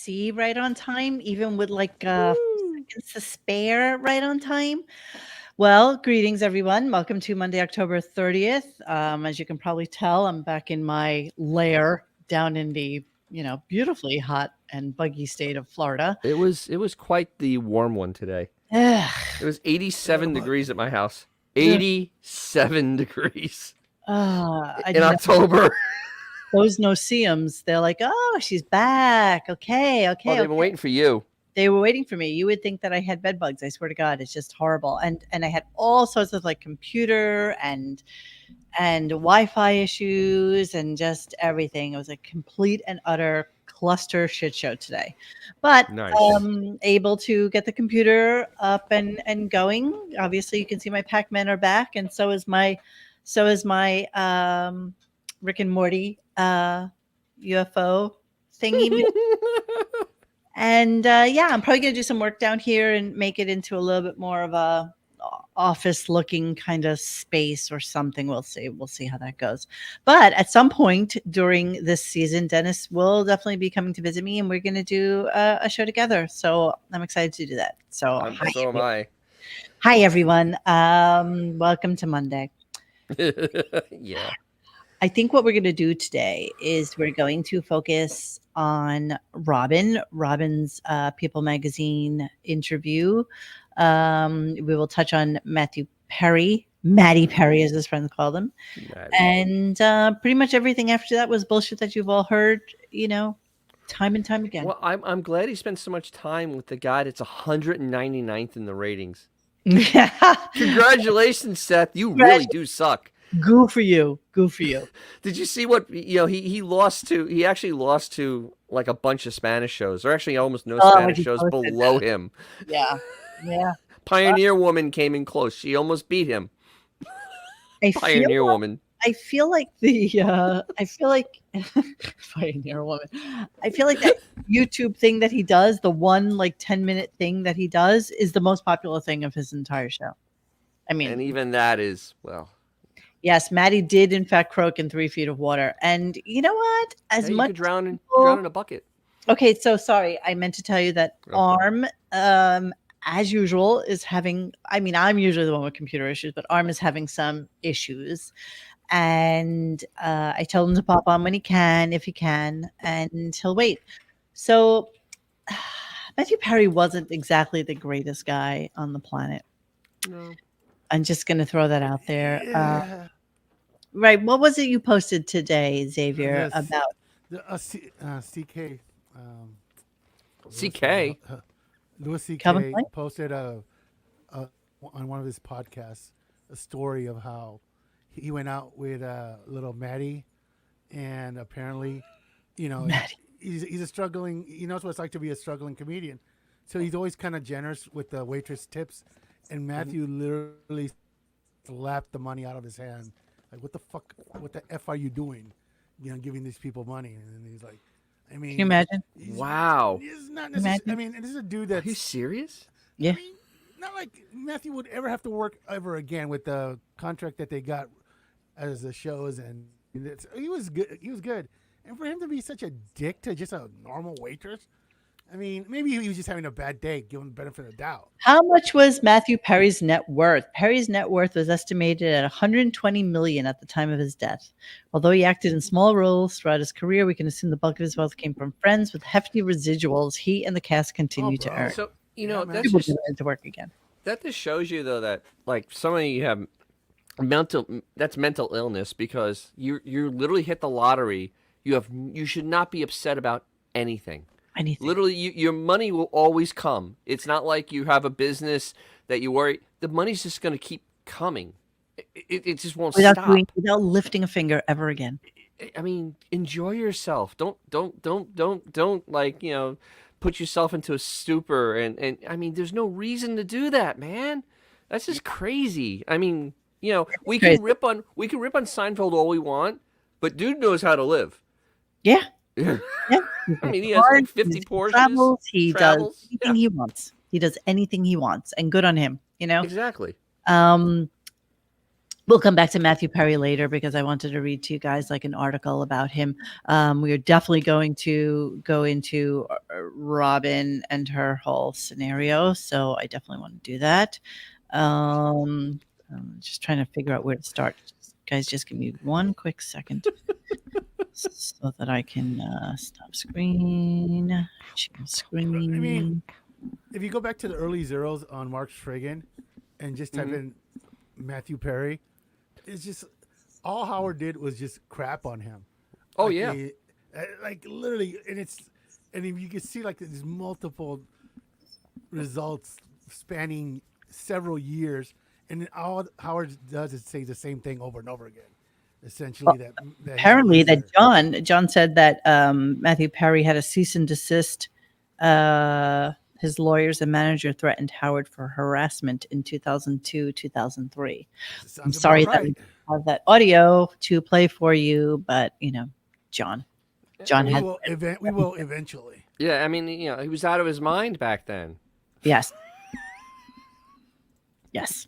C right on time, even with like Woo! seconds to spare right on time. Well, greetings, everyone. Welcome to Monday, October 30th. As you can probably tell, I'm back in my lair down in the, beautifully hot and buggy state of Florida. It was quite the warm one today. Ugh, It was Yeah, 87 but degrees at my house. ugh, 87 degrees I in October. those no-see-ums, they're like, oh, she's back. Okay, Oh, okay, they've been okay. waiting for you. They were waiting for me. You would think that I had bed bugs. I swear to God, it's just horrible. And I had all sorts of like computer and Wi-Fi issues and just everything. It was a complete and utter cluster shit show today. But Nice. able to get the computer up and going. Obviously, you can see my Pac-Men are back, and so is my Rick and Morty UFO thingy. And yeah, I'm probably gonna do some work down here and make it into a little bit more of a office looking kind of space or something. We'll see. We'll see how that goes. But at some point during this season, Dennis will definitely be coming to visit me, and we're gonna do a show together. So I'm excited to do that. So So am I. hi everyone. Welcome to Monday. Yeah. I think what we're going to do today is we're going to focus on Robin's People Magazine interview. We will touch on Matthew Perry, Matty Perry, as his friends called him. Maddie. And pretty much everything after that was bullshit that you've all heard, time and time again. Well, I'm glad he spent so much time with the guy that's 199th in the ratings. Congratulations, Seth. You really do suck. Goo for you. Goo for you. Did you see what he lost to? He actually lost to like a bunch of Spanish shows. There are actually almost no Oh, when Spanish he shows posted below that. him. Yeah. Yeah. Pioneer Woman came in close. She almost beat him. I Pioneer Woman. feel like I feel like Pioneer Woman. I feel like that YouTube thing that he does, the one like 10-minute thing that he does, is the most popular thing of his entire show. I mean, And even that is, well, yes, Maddie did in fact croak in 3 feet of water. And you know what? As hey, you much could drown people, in a bucket. okay, so sorry, I meant to tell you that Oh. Arm, as usual, is having. I mean, I'm usually the one with computer issues, but Arm is having some issues. And I tell him to pop on when he can, if he can, and he'll wait. So Matthew Perry wasn't exactly the greatest guy on the planet. No. I'm just going to throw that out there. yeah, Right. What was it you posted today, Xavier, this about? CK CK. Louis Calvin CK Klein? posted on one of his podcasts a story of how he went out with little Maddie, and apparently, Maddie. he's a struggling. He knows what it's like to be a struggling comedian, so he's always kind of generous with the waitress tips. And Matthew literally slapped the money out of his hand, like, "What the fuck? What the f are you doing? Giving these people money?" And he's like, "I mean, Can you imagine? Wow. He's not Imagine. necessarily. I mean, and this is a dude Are that's you serious? Yeah. I mean, not like Matthew would ever have to work ever again with the contract that they got as the shows, and he was good. He was good, and for him to be such a dick to just a normal waitress, I mean, maybe he was just having a bad day. Give him the benefit of the doubt. How much was Matthew Perry's net worth? Perry's net worth was estimated at 120 million at the time of his death. Although he acted in small roles throughout his career, we can assume the bulk of his wealth came from friends with hefty residuals he and the cast continue to bro. earn. So Yeah, man. that's People just get to work again. that just shows you though that like some of you have mental illness because you literally hit the lottery. You should not be upset about anything. Anything. Literally, your money will always come. It's not like you have a business that you worry. The money's just going to keep coming. It just won't stop. Without lifting a finger ever again. I mean, enjoy yourself. Don't like put yourself into a stupor. And I mean, there's no reason to do that, man. That's just crazy. I mean, we can rip on Seinfeld all we want, but dude knows how to live. Yeah. Yeah. Yeah. I mean, he has like 50 Porsches. He does anything he wants. He does anything he wants, and good on him. Exactly. We'll come back to Matthew Perry later because I wanted to read to you guys like an article about him. We are definitely going to go into Robin and her whole scenario, so I definitely want to do that. I'm just trying to figure out where to start. Guys, just give me one quick second so that I can stop screen, share screen. I mean, if you go back to the early zeros on Mark Strigan and just type in Matthew Perry, it's just all Howard did was just crap on him. Oh Like, yeah. like literally, and you can see like there's multiple results spanning several years, and all Howard does is say the same thing over and over again. Essentially, that he's a Apparently, that loser. John said that Matthew Perry had a cease and desist. His lawyers and manager threatened Howard for harassment in 2002, 2003. I'm Sounds sorry about that right. we have that audio to play for you, but John We had will eventually. Yeah, I mean, he was out of his mind back then. yes. Yes.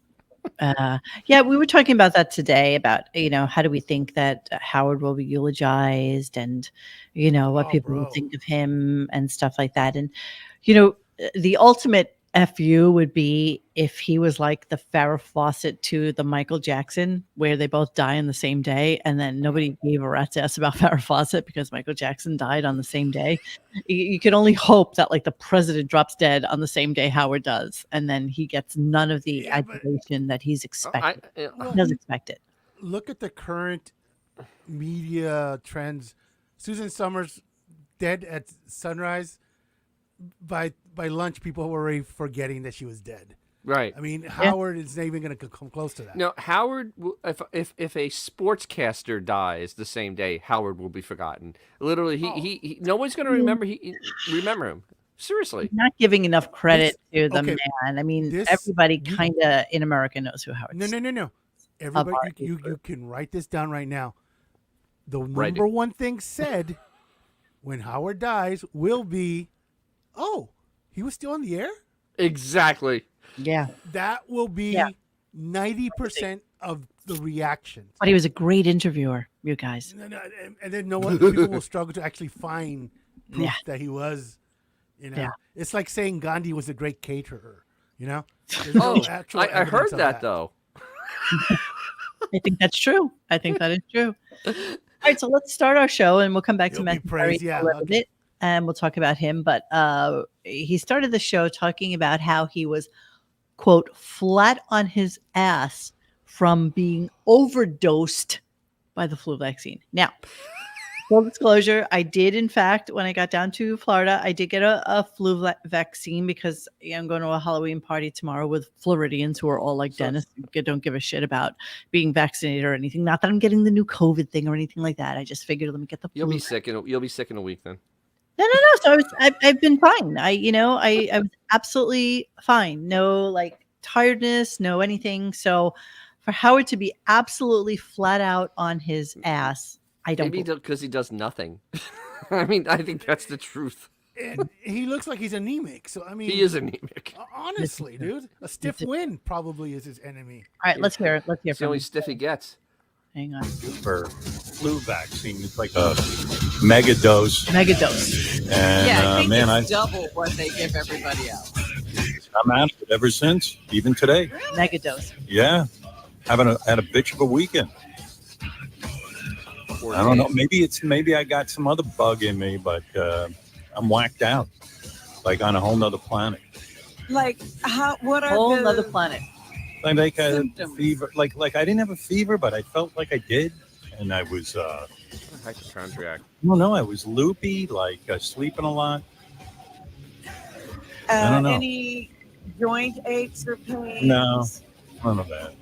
Yeah, we were talking about that today about, how do we think that Howard will be eulogized and, what Oh, people will bro. think of him and stuff like that. And, the ultimate FU would be if he was like the Farrah Fawcett to the Michael Jackson, where they both die on the same day. And then nobody gave a rat's ass about Farrah Fawcett because Michael Jackson died on the same day. You can only hope that like the president drops dead on the same day Howard does. And then he gets none of the Yeah, but adulation that he's I, expected. He well, does expect it. look at the current media trends. Susan Summers dead at sunrise. By lunch, people were already forgetting that she was dead. right. I mean, Howard is not even going to come close to that. No, Howard. If a sportscaster dies the same day, Howard will be forgotten. Literally, he no one's going to remember him. Seriously. Not giving enough credit to the okay, man. I mean, this- everybody you- kind of in America knows who Howard is. No. Everybody, our you can write this down right now. The Write it. number one thing said when Howard dies will be, "Oh, he was still on the air." Exactly. Yeah. That will be Yeah. 90% of the reactions. But he was a great interviewer, you guys. No, and then no one people will struggle to actually find proof Yeah. that he was. Yeah. It's like saying Gandhi was a great caterer. There's Oh, no actual I evidence heard of that though. I think that's true. I think that is true. All right, so let's start our show, and we'll come back to You'll be Matthew Perry praised, in yeah, a little okay. bit, and we'll talk about him. But he started the show talking about how he was, quote, flat on his ass from being overdosed by the flu vaccine. Now, full disclosure, I did, in fact, when I got down to Florida, I did get a flu vaccine because I'm going to a Halloween party tomorrow with Floridians who are all like Dennis, who don't give a shit about being vaccinated or anything. Not that I'm getting the new COVID thing or anything like that. I just figured let me get the flu. You'll be sick in a week then. No. So I've been fine. I was absolutely fine. No like tiredness, no anything. So for Howard to be absolutely flat out on his ass, I don't. Maybe because he does nothing. I mean, I think that's the truth. And he looks like he's anemic. So I mean, He is anemic. honestly, dude, a stiff wind probably is his enemy. All right, let's hear it. Let's hear It's the from only him. stiff he gets. Hang on. For flu vaccine. It's like a mega dose. Megadose. And Yeah, I think man, it's double what they give everybody else. I'm at it ever since, even today. Megadose. Yeah, had a bitch of a weekend. I don't know. Maybe I got some other bug in me, but I'm whacked out, like on a whole nother planet. Like, what are Whole the nother planet. Like a symptoms? fever. Like I didn't have a fever, but I felt like I did, and I was. Hypochondriac. No, I was loopy, like sleeping a lot. I don't know. Any joint aches or pains? No. None of that.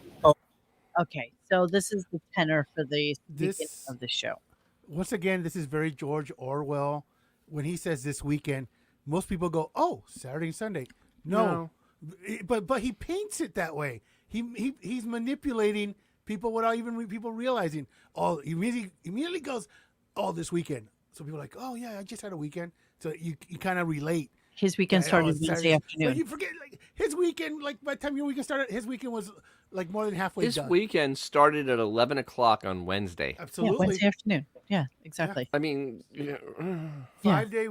Okay, so this is the tenor for the beginning This- of the show. Once again, this is very George Orwell. When he says this weekend, most people go, "Oh, Saturday and Sunday." No. But he paints it that way. He's manipulating people without even people realizing. Oh, he immediately goes, "Oh, this weekend." So people are like, "Oh yeah, I just had a weekend." So you kind of relate. His weekend started Wednesday Saturdays. afternoon. So you forget, like his weekend. Like by the time your weekend started, his weekend was like more than halfway His done. weekend started at 11 o'clock on Wednesday. Yeah, Absolutely. Wednesday afternoon. Yeah, exactly. I mean, Yeah. 5 day.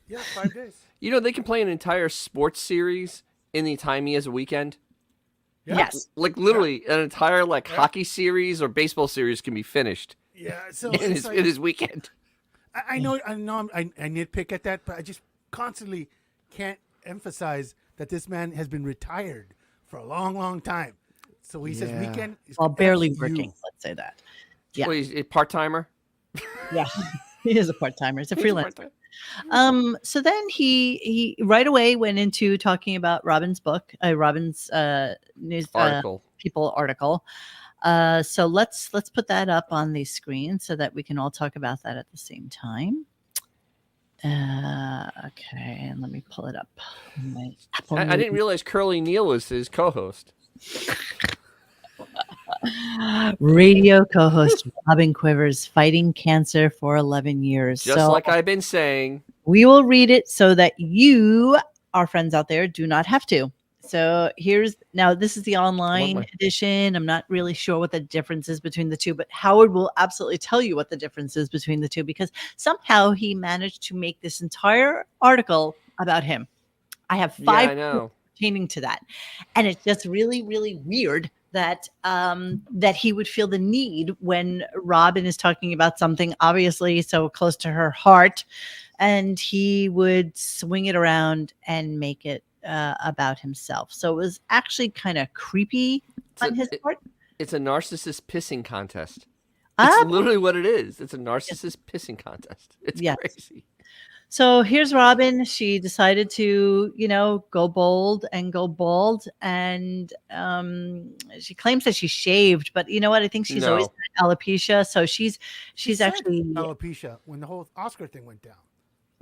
Yeah, 5 days. you know, they can play an entire sports series in the time he has a weekend. Yeah. Yes. Like literally, an entire like Yeah. hockey series or baseball series can be finished Yeah. So in it's like, in his weekend. I know I nitpick at that, but I just constantly can't emphasize that this man has been retired for a long, long time. So he says Yeah. weekend is Well, barely F you. working. Let's say that. Yeah. Well, he's a part timer. Yeah, he is a part timer. He's a freelancer. So then he right away went into talking about Robin's book, Robin's news Article. People article. So let's put that up on the screen so that we can all talk about that at the same time. Okay, and let me pull it up. on my Apple I didn't News. realize Curly Neal was his co-host. Radio co-host Robin Quivers fighting cancer for 11 years. Just so like I've been saying. we will read it so that you, our friends out there, do not have to. So this is the online Lovely. edition. I'm not really sure what the difference is between the two, but Howard will absolutely tell you what the difference is between the two because somehow he managed to make this entire article about him. I have Yeah, 5 I know. pertaining to that. And it's just really, really weird that that he would feel the need when Robin is talking about something obviously so close to her heart, and he would swing it around and make it about himself. So it was actually kind of creepy on his part. It's a narcissist pissing contest. Ah, It's literally what it is. It's a narcissist pissing contest. It's Yes. crazy. So here's Robin. She decided to, go bold and go bald. And she claims that she's shaved, but you know what? I think she's always No. had alopecia. So she's She said actually, alopecia when the whole Oscar thing went down.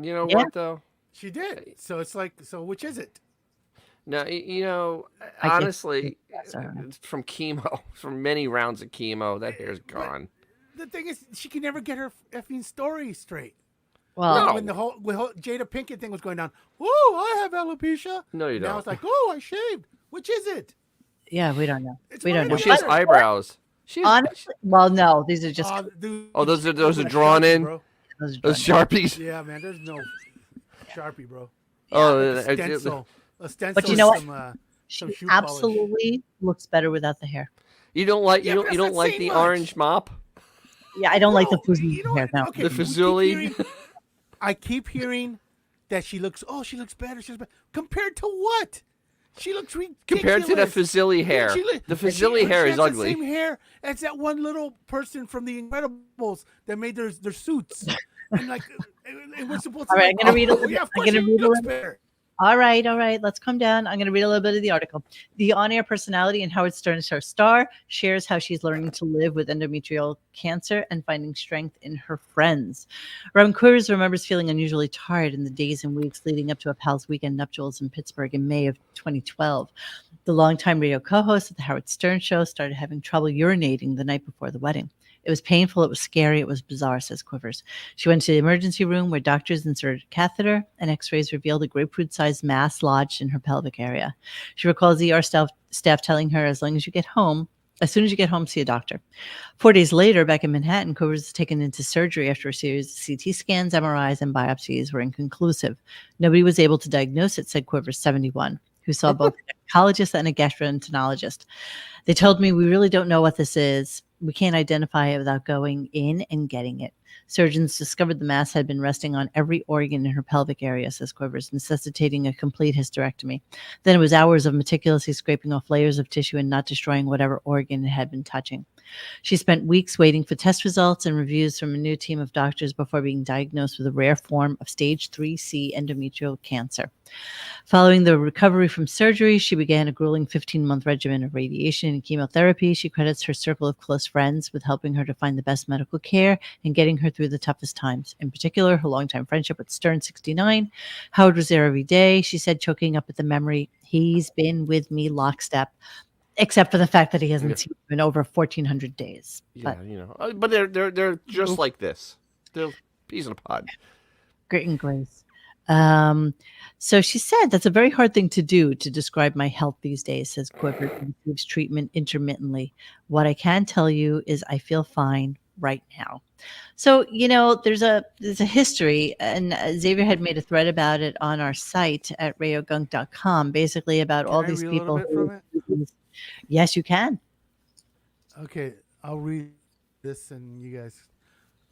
You know Yeah. what though? She did. So it's like, so which is it? No, I guess- honestly, sorry. it's from chemo, from many rounds of chemo, that hair's gone. The thing is, she can never get her effing story straight. well, No. When the whole Jada Pinkett thing was going down, oh, I have alopecia. No, you Now don't. it's like, oh, I shaved. Which is it? yeah, we don't know. It's We don't one know. or Well, she has the other. eyebrows. She has, Honestly, well, no, these are just Dude, Oh, those are like drawn Sharpie, in? bro. those are those done. Sharpies. Yeah, man. There's no Sharpie, bro. Oh, Like a I- stencil. A stencil. But you with know what? some She shoe polish. absolutely looks better without the hair. you don't like Yeah, you but don't that's you don't not like saying the much. orange mop? Yeah, I don't like the Bro, fuzzy you know hair. what? No. Okay, The we keep Fazuli? hearing- I keep hearing that she looks better. She looks better. Compared to what? She looks ridiculous. Compared to the Fazili hair. The Fazili hair is has ugly. The same hair as that one little person from The Incredibles that made their suits. And like, and we're supposed to. All right, I'm like, gonna read a oh, little yeah, bit. of I'm course gonna she read a looks little- better. All right. Let's calm down. I'm going to read a little bit of the article. The on-air personality and Howard Stern show star shares how she's learning to live with endometrial cancer and finding strength in her friends. Robin Quivers remembers feeling unusually tired in the days and weeks leading up to a pal's weekend nuptials in Pittsburgh in May of 2012. The longtime radio co-host of the Howard Stern show started having trouble urinating the night before the wedding. It was painful, it was scary, it was bizarre, says Quivers. She went to the emergency room where doctors inserted a catheter and x-rays revealed a grapefruit-sized mass lodged in her pelvic area. She recalls ER staff telling her, as soon as you get home, see a doctor. 4 days later, back in Manhattan, Quivers was taken into surgery after a series of CT scans, MRIs, and biopsies were inconclusive. Nobody was able to diagnose it, said Quivers, 71, who saw both a gynecologist and a gastroenterologist. They told me, we really don't know what this is. We can't identify it without going in and getting it. Surgeons discovered the mass had been resting on every organ in her pelvic area, says Quivers, necessitating a complete hysterectomy. Then it was hours of meticulously scraping off layers of tissue and not destroying whatever organ it had been touching. She spent weeks waiting for test results and reviews from a new team of doctors before being diagnosed with a rare form of stage 3C endometrial cancer. Following the recovery from surgery, she began a grueling 15-month regimen of radiation and chemotherapy. She credits her circle of close friends with helping her to find the best medical care and getting her through the toughest times. In particular, her longtime friendship with Stern, 69. Howard was there every day, she said, choking up at the memory. He's been with me lockstep, except for the fact that he hasn't seen him in over 1,400 days. Yeah, But but they're just like this. They're peas in a pod. Grit and grace. Um, so she said that's a very hard thing to do to describe my health these days, says Quivers, who receives treatment intermittently. What I can tell you is I feel fine right now. So, there's a history, and Xavier had made a thread about it on our site at radiogunk.com, basically about Can all I these read a little people bit who. from it? Yes, you can. Okay, I'll read this and you guys.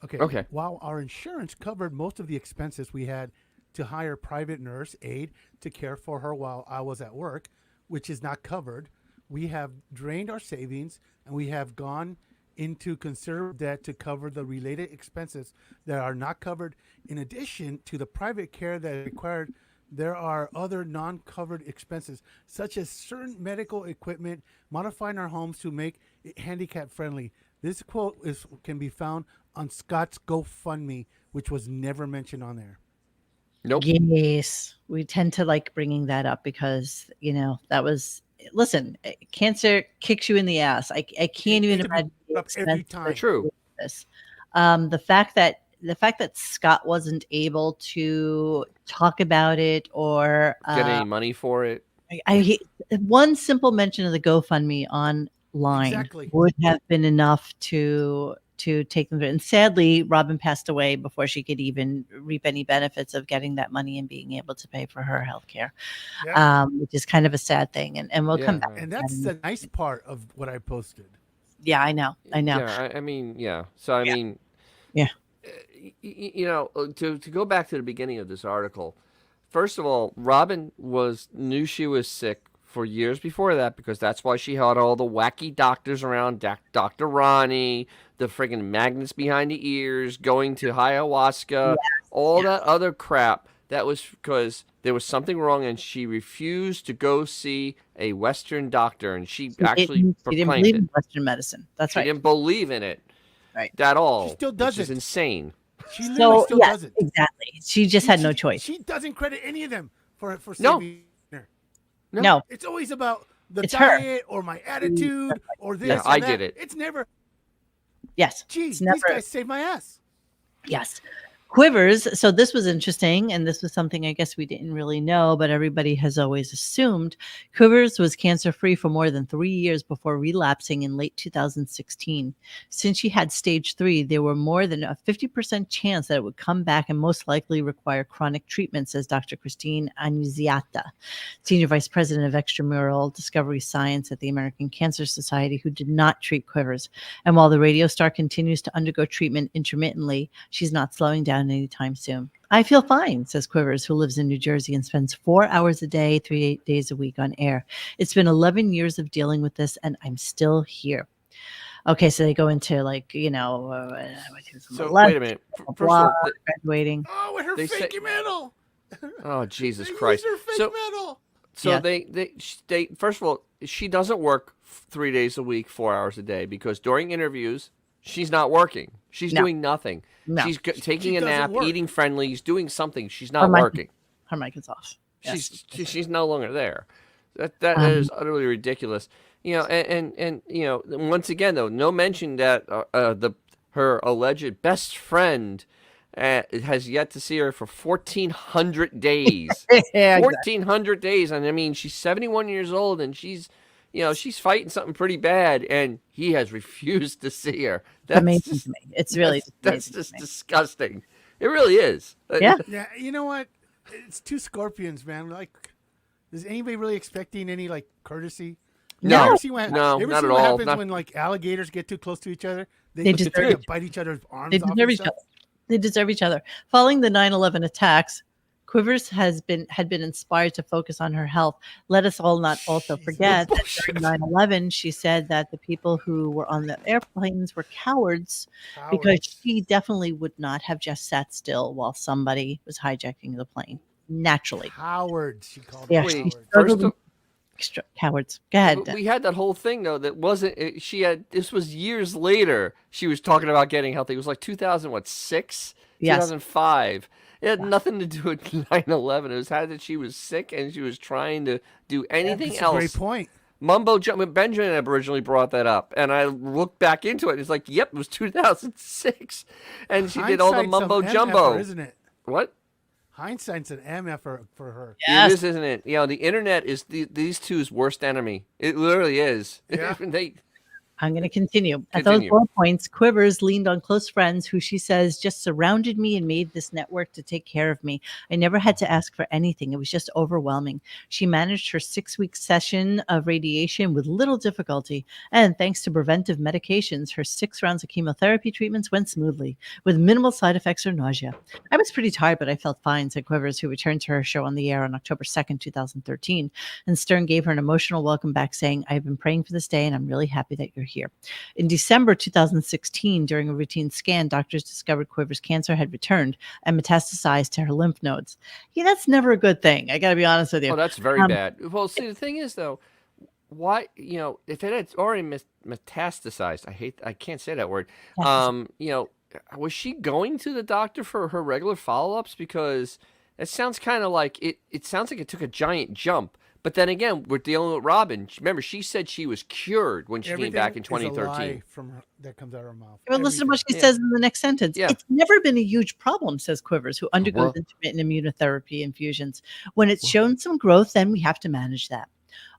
Okay. Okay. While our insurance covered most of the expenses, we had to hire private nurse aide to care for her while I was at work, which is not covered. We have drained our savings and we have gone into considerable debt to cover the related expenses that are not covered. In addition to the private care that is required, there are other non-covered expenses, such as certain medical equipment, modifying our homes to make it handicap friendly. This quote can be found on Scott's GoFundMe, which was never mentioned on there. Nope. Yes, we tend to like bringing that up because that was. Listen, cancer kicks you in the ass. I can't even It imagine the up every expense time. True. of this. The fact that Scott wasn't able to talk about it or Get any money for it? one simple mention of the GoFundMe online Exactly. would have been enough to take them through. And sadly, Robin passed away before she could even reap any benefits of getting that money and being able to pay for her health care, Yeah. which is kind of a sad thing. And we'll come Yeah. back. And to that's that the nice part of what I posted. yeah, I know. Yeah, I mean, yeah. So I mean, Yeah. To go back to the beginning of this article, first of all, Robin knew she was sick for years before that because that's why she had all the wacky doctors around, Dr. Ronnie, the friggin' magnets behind the ears, going to ayahuasca, all that other crap. That was because there was something wrong and she refused to go see a Western doctor, and she actually She didn't proclaimed believe it. in Western medicine. That's She right. didn't believe in it Right. at all. She still Which is doesn't. insane. She literally So still yes, doesn't. exactly. She just had no choice. She doesn't credit any of them for No. saving her. No. It's always about the It's her. diet or my attitude or this. Yeah, or I that. did it. It's never. Yes. Gee, It's never. these guys saved my ass. Yes. Quivers. So this was interesting, and this was something I guess we didn't really know, but everybody has always assumed. Quivers was cancer-free for more than 3 years before relapsing in late 2016. Since she had stage 3, there were more than a 50% chance that it would come back and most likely require chronic treatment, says Dr. Christine Annunziata, Senior Vice President of Extramural Discovery Science at the American Cancer Society, who did not treat Quivers. And while the radio star continues to undergo treatment intermittently, she's not slowing down anytime soon. I feel fine, says Quivers, who lives in New Jersey and spends 4 hours a day, 3 days a week on air. It's been 11 years of dealing with this, and I'm still here. Okay, so they go into So wait a minute. First of all, graduating. Oh, with her They fake say- medal. oh Jesus They Christ! used her fake So medal. Yeah. they first of all, she doesn't work 3 days a week, 4 hours a day, because during interviews she's not working. She's No. doing nothing. No. She's taking She a nap, doesn't work. eating friendlies, doing something. She's Her not mic- working. Her mic is off. Yes. She's no longer there. That is utterly ridiculous. And once again though, no mention that her alleged best friend has yet to see her for 1,400 days. Yeah, 1,400 days, and I mean she's 71 years old, and she's fighting something pretty bad, and he has refused to see her. That's amazing just, to me. It's really that's amazing just to me. disgusting. It really is. Yeah. Yeah, you know what? It's two scorpions, man. Like, is anybody really expecting any like courtesy? No. You ever see what, No, you ever not see at what all. happens Not- when like alligators get too close to each other? They just deserve try to it. bite each other's arms They off. deserve and each stuff. other. They deserve each other. Following the 9/11 attacks, Quivers had been inspired to focus on her health. Let us all not also Jesus. forget that Bullshit. during 9/11, she said that the people who were on the airplanes were cowards because Cowards. she definitely would not have just sat still while somebody was hijacking the plane. Naturally. Cowards, she called Yeah, them. Wait, she Cowards. struggled first with cowards. Go ahead. But we had that whole thing though that wasn't. This was years later. She was talking about getting healthy. It was like 2006, Yes. 2005. It had nothing to do with 9/11. It was had that she was sick and she was trying to do anything That's a else. great point. Mumbo jumbo. Benjamin originally brought that up, and I looked back into it. And it's like, yep, it was 2006, and she did all the Hindsight's mumbo some jumbo. MFer, isn't it? What? hindsight's an MF for her. It is, isn't it? You know, the internet is these two's worst enemy. It literally is. Yeah. I'm going to continue. At those bullet points, Quivers leaned on close friends who she says just surrounded me and made this network to take care of me. I never had to ask for anything. It was just overwhelming. She managed her 6-week session of radiation with little difficulty. And thanks to preventive medications, her 6 rounds of chemotherapy treatments went smoothly with minimal side effects or nausea. I was pretty tired, but I felt fine, said Quivers, who returned to her show on the air on October 2nd, 2013. And Stern gave her an emotional welcome back, saying, I've been praying for this day, and I'm really happy that you're here. In December 2016, during a routine scan, doctors discovered Quivers' cancer had returned and metastasized to her lymph nodes. Yeah, that's never a good thing. I got to be honest with you. Oh, that's very bad. Well, see, the thing is, though, why, if it had already metastasized, I can't say that word. Was she going to the doctor for her regular follow-ups? Because it sounds kind of like it sounds like it took a giant jump. But then again, we're dealing with Robin. Remember, she said she was cured when she came back in 2013. Is a lie from her, that comes out of her mouth. Well, listen to what she says in the next sentence. Yeah. It's never been a huge problem, says Quivers, who undergoes intermittent immunotherapy infusions. When it's shown some growth, then we have to manage that.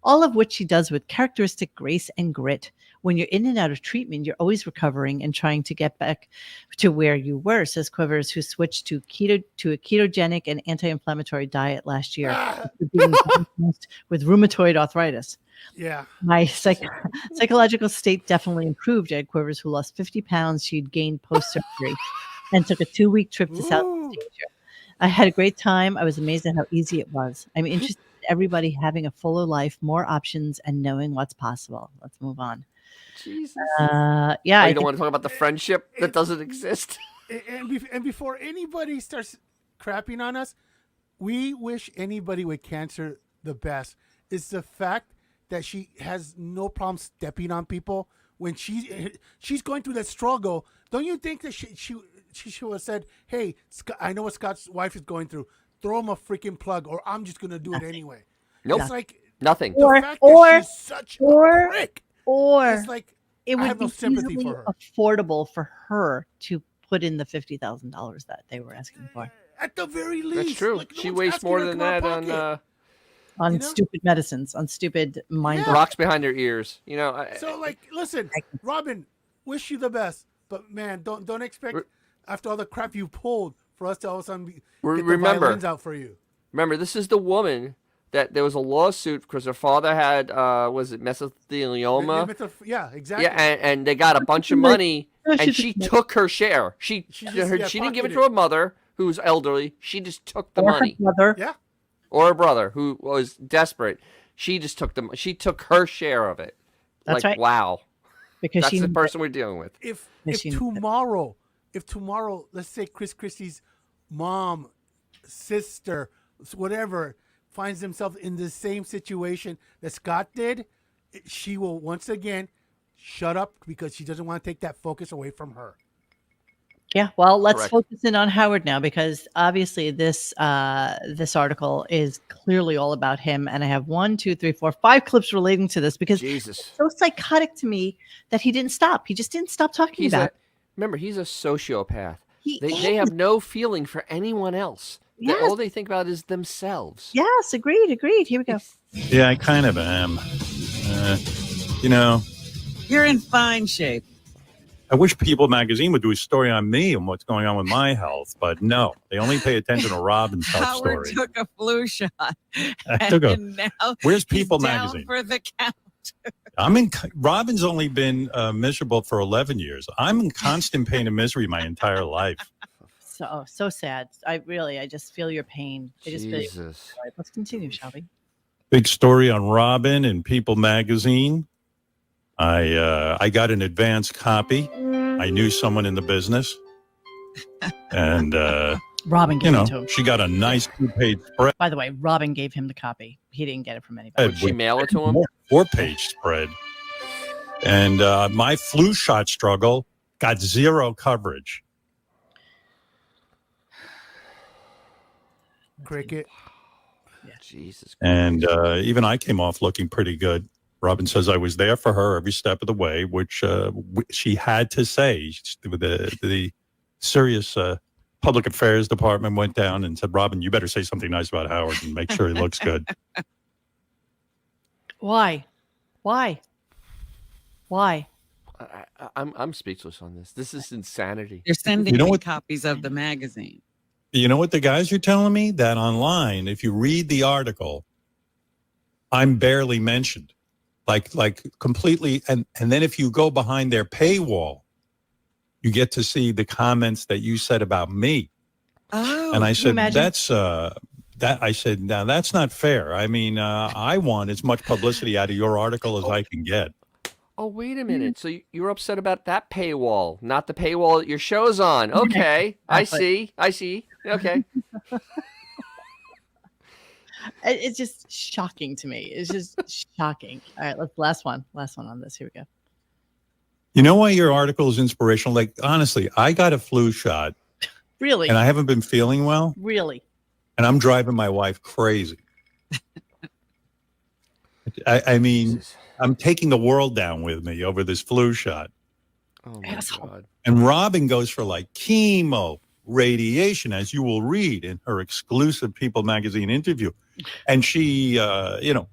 All of which she does with characteristic grace and grit. When you're in and out of treatment, you're always recovering and trying to get back to where you were, says Quivers, who switched to a ketogenic and anti-inflammatory diet last year being diagnosed with rheumatoid arthritis. Yeah. My psychological state definitely improved, Ed Quivers, who lost 50 pounds she'd gained post-surgery and took a 2-week trip to Southeast Asia. I had a great time. I was amazed at how easy it was. I'm interested in everybody having a fuller life, more options, and knowing what's possible. Let's move on. Jesus. Yeah. You don't want to talk about the friendship that doesn't exist? And before anybody starts crapping on us, we wish anybody with cancer the best. It's the fact that she has no problem stepping on people when she's going through that struggle. Don't you think that she should have said, hey, I know what Scott's wife is going through. Throw him a freaking plug, or I'm just going to do it anyway. Nope. It's like nothing. The fact that she's such a prick. Or it's like, it would I have be no sympathy easily for her. affordable for her to put in the $50,000 that they were asking for. At the very least. That's true. Like, she wastes more than that on stupid medicines, on stupid mind rocks behind her ears. So, listen, Robin, wish you the best. But, man, don't expect, after all the crap you pulled, for us to all of a sudden get the violins out for you. Remember, this is the woman that there was a lawsuit because her father had, was it mesothelioma? Yeah, exactly. Yeah, and they got a bunch of money, and she took her share. She didn't give it to her mother, who was elderly. She just took the money. Yeah. Or her brother, who was desperate. She just took she took her share of it. That's right. Wow. Because that's the person we're dealing with. If tomorrow, let's say Chris Christie's mom, sister, whatever, finds themselves in the same situation that Scott did, she will once again shut up because she doesn't want to take that focus away from her. Yeah, well, let's focus in on Howard now, because obviously this article is clearly all about him, and I have 1, 2, 3, 4, 5 clips relating to this because Jesus. It's so psychotic to me that he didn't stop. He just didn't stop talking about it. Remember, he's a sociopath. They have no feeling for anyone else. Yes. All they think about is themselves. Yes, agreed. Here we go. Yeah, I kind of am. You're in fine shape. I wish People magazine would do a story on me and what's going on with my health, but no, they only pay attention to Robin's health Howard story. took a flu shot. I took a. Now Where's People he's magazine? Down for the count. Robin's only been miserable for 11 years. I'm in constant pain and misery my entire life. So sad. I just feel your pain. I just feel your pain. All right, let's continue, shall we? Big story on Robin in People magazine. I got an advance copy. I knew someone in the business, and Robin gave it to him. She got a nice 2-page spread. By the way, Robin gave him the copy. He didn't get it from anybody. Did she mail it to him? 4-page spread. And my flu shot struggle got 0 coverage. Cricket. Yeah. Jesus. And even I came off looking pretty good. Robin says I was there for her every step of the way, which she had to say with the serious public affairs department went down and said, Robin, you better say something nice about Howard and make sure he looks good. Why? I'm speechless on this. This is insanity. You're sending You know me what- copies of the magazine. You know what the guys are telling me? That online, if you read the article, I'm barely mentioned. Like completely. And then if you go behind their paywall, you get to see the comments that you said about me. Oh, And I said, imagine? I said, now that's not fair. I mean, I want as much publicity out of your article as I can get. Oh, wait a minute. So you're upset about that paywall, not the paywall that your show's on. Okay. I see. Okay. It's just shocking to me. It's just shocking. All right, last one on this. Here we go. You know why your article is inspirational? Like, honestly, I got a flu shot Really? and I haven't been feeling well. Really? And I'm driving my wife crazy. I mean, Jesus. I'm taking the world down with me over this flu shot. Oh, my Asshole. God. And Robin goes for like chemo, radiation, as you will read in her exclusive People magazine interview. And she,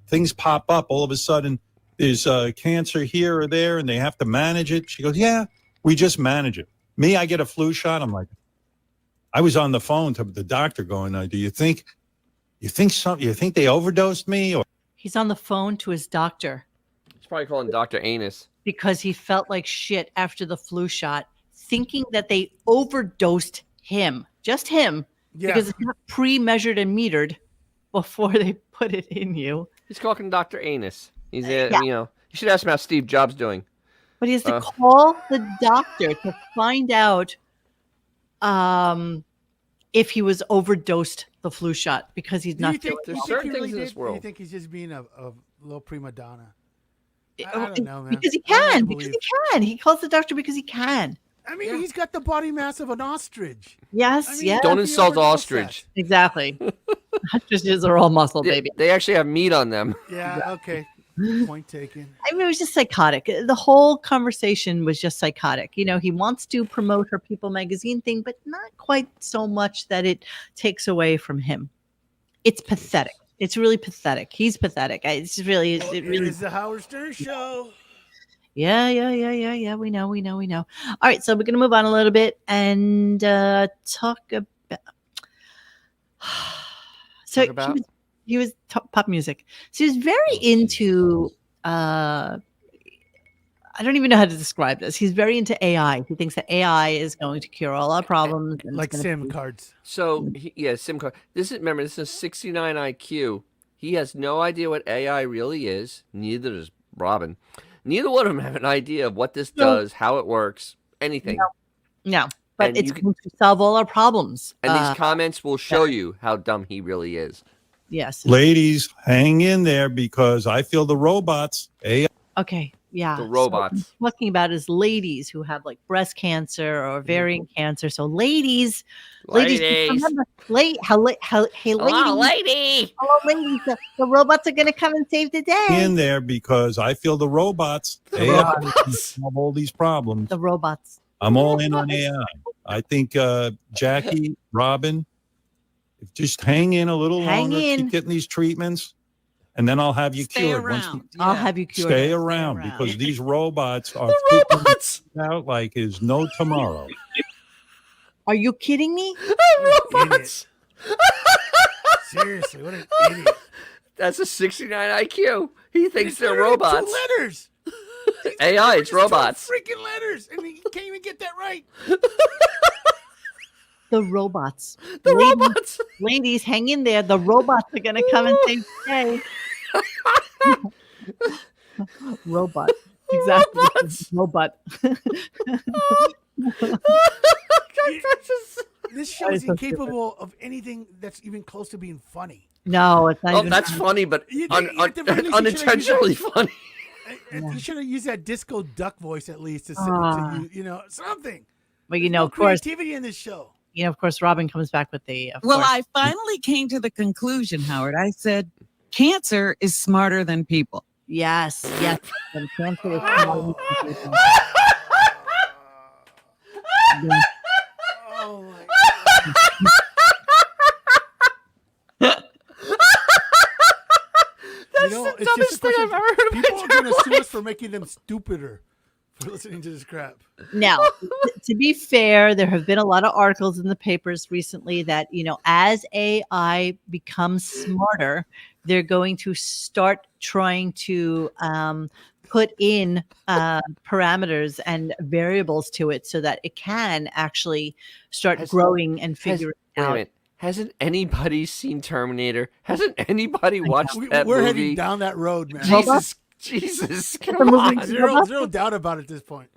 things pop up all of a sudden. There's cancer here or there and they have to manage it. She goes, yeah, we just manage it. Me, I get a flu shot. I'm like, I was on the phone to the doctor going, do you think they overdosed me? Or He's on the phone to his doctor He's probably calling Dr. Anus. because he felt like shit after the flu shot, thinking that they overdosed him, just him, Yeah. because it's not pre-measured and metered before they put it in you. He's calling Dr. Anus. He's, Yeah. you should ask him how Steve Jobs doing. But he has to call the doctor to find out if he was overdosed the flu shot because he's Do you not think, feeling There's you well. think certain he really things in this did? Or you world. think he's just being a little prima donna? I don't know, man. Because he I don't can. believe- Because he can. He calls the doctor because he can. I mean, he's got the body mass of an ostrich. Yes, I mean, yes, Don't he insult overdosed ostrich. exactly. Ostriches are all muscle, baby. They actually have meat on them. that. Yeah, okay. Point taken. I mean, it was just psychotic. The whole conversation was just psychotic. You know, he wants to promote her People magazine thing, but not quite so much that it takes away from him. It's pathetic. It's really pathetic. He's pathetic. It's really, Well, it it really. is the Howard Stern Show. Yeah. We know. All right, so we're gonna move on a little bit and talk about. So Talk about? he was pop music. So he was very into. I don't even know how to describe this. He's very into AI. He thinks that AI is going to cure all our problems. and it's Like gonna SIM be- cards. So, SIM card. This is 69 IQ. He has no idea what AI really is. Neither does Robin. Neither one of them have an idea of what this does, how it works, anything. No, but And it's you can- going to solve all our problems. And these comments will show you how dumb he really is. Yes. ladies, hang in there because I feel the robots. AI. Okay. Yeah. The So robots. what I'm talking about is ladies who have like breast cancer or ovarian cancer. So ladies, remember, hey, ladies, Hello, lady. hello, ladies, the robots are going to come and save the day. in there because I feel the robots. The AI robots. can solve all these problems. The robots. I'm all in on AI. I think Jackie, Robin, just hang in a little Hang longer, in. keep getting these treatments, and then I'll have you Stay cured. around. I'll Yeah. have you cured. Stay around around. because these robots are The freaking robots. out like is no tomorrow. Are you kidding me? The robots. Seriously, what an idiot. That's a 69 IQ. He thinks they're Literally robots. 2 letters. AI, it's Just 2 robots. freaking letters. And he can't even get that right. The robots. The ladies, robots. ladies, hang in there. The robots are going to come and save the day. Robot. Exactly. Robots. Robot. This show That is is so incapable of anything that's even close to being funny. No, it's not Oh, even. that's funny, but You think- at the very least, you should've unintentionally used funny. You should have used that disco duck voice at least to, Ah. something. But There's of no course, creativity in this show. of course, Robin comes back with the. Of Well, course. I finally came to the conclusion, Howard. I said, cancer is smarter than people. Yes. And cancer is smaller than people. Oh my God. for making them stupider for listening to this crap. Now, to be fair, there have been a lot of articles in the papers recently that, as AI becomes smarter, they're going to start trying to put in parameters and variables to it so that it can actually start growing and figuring Wait a out. minute. Hasn't anybody seen Terminator? Hasn't anybody watched that We're movie? heading down that road, man. Jesus, The come movie- on. Zero doubt about it at this point.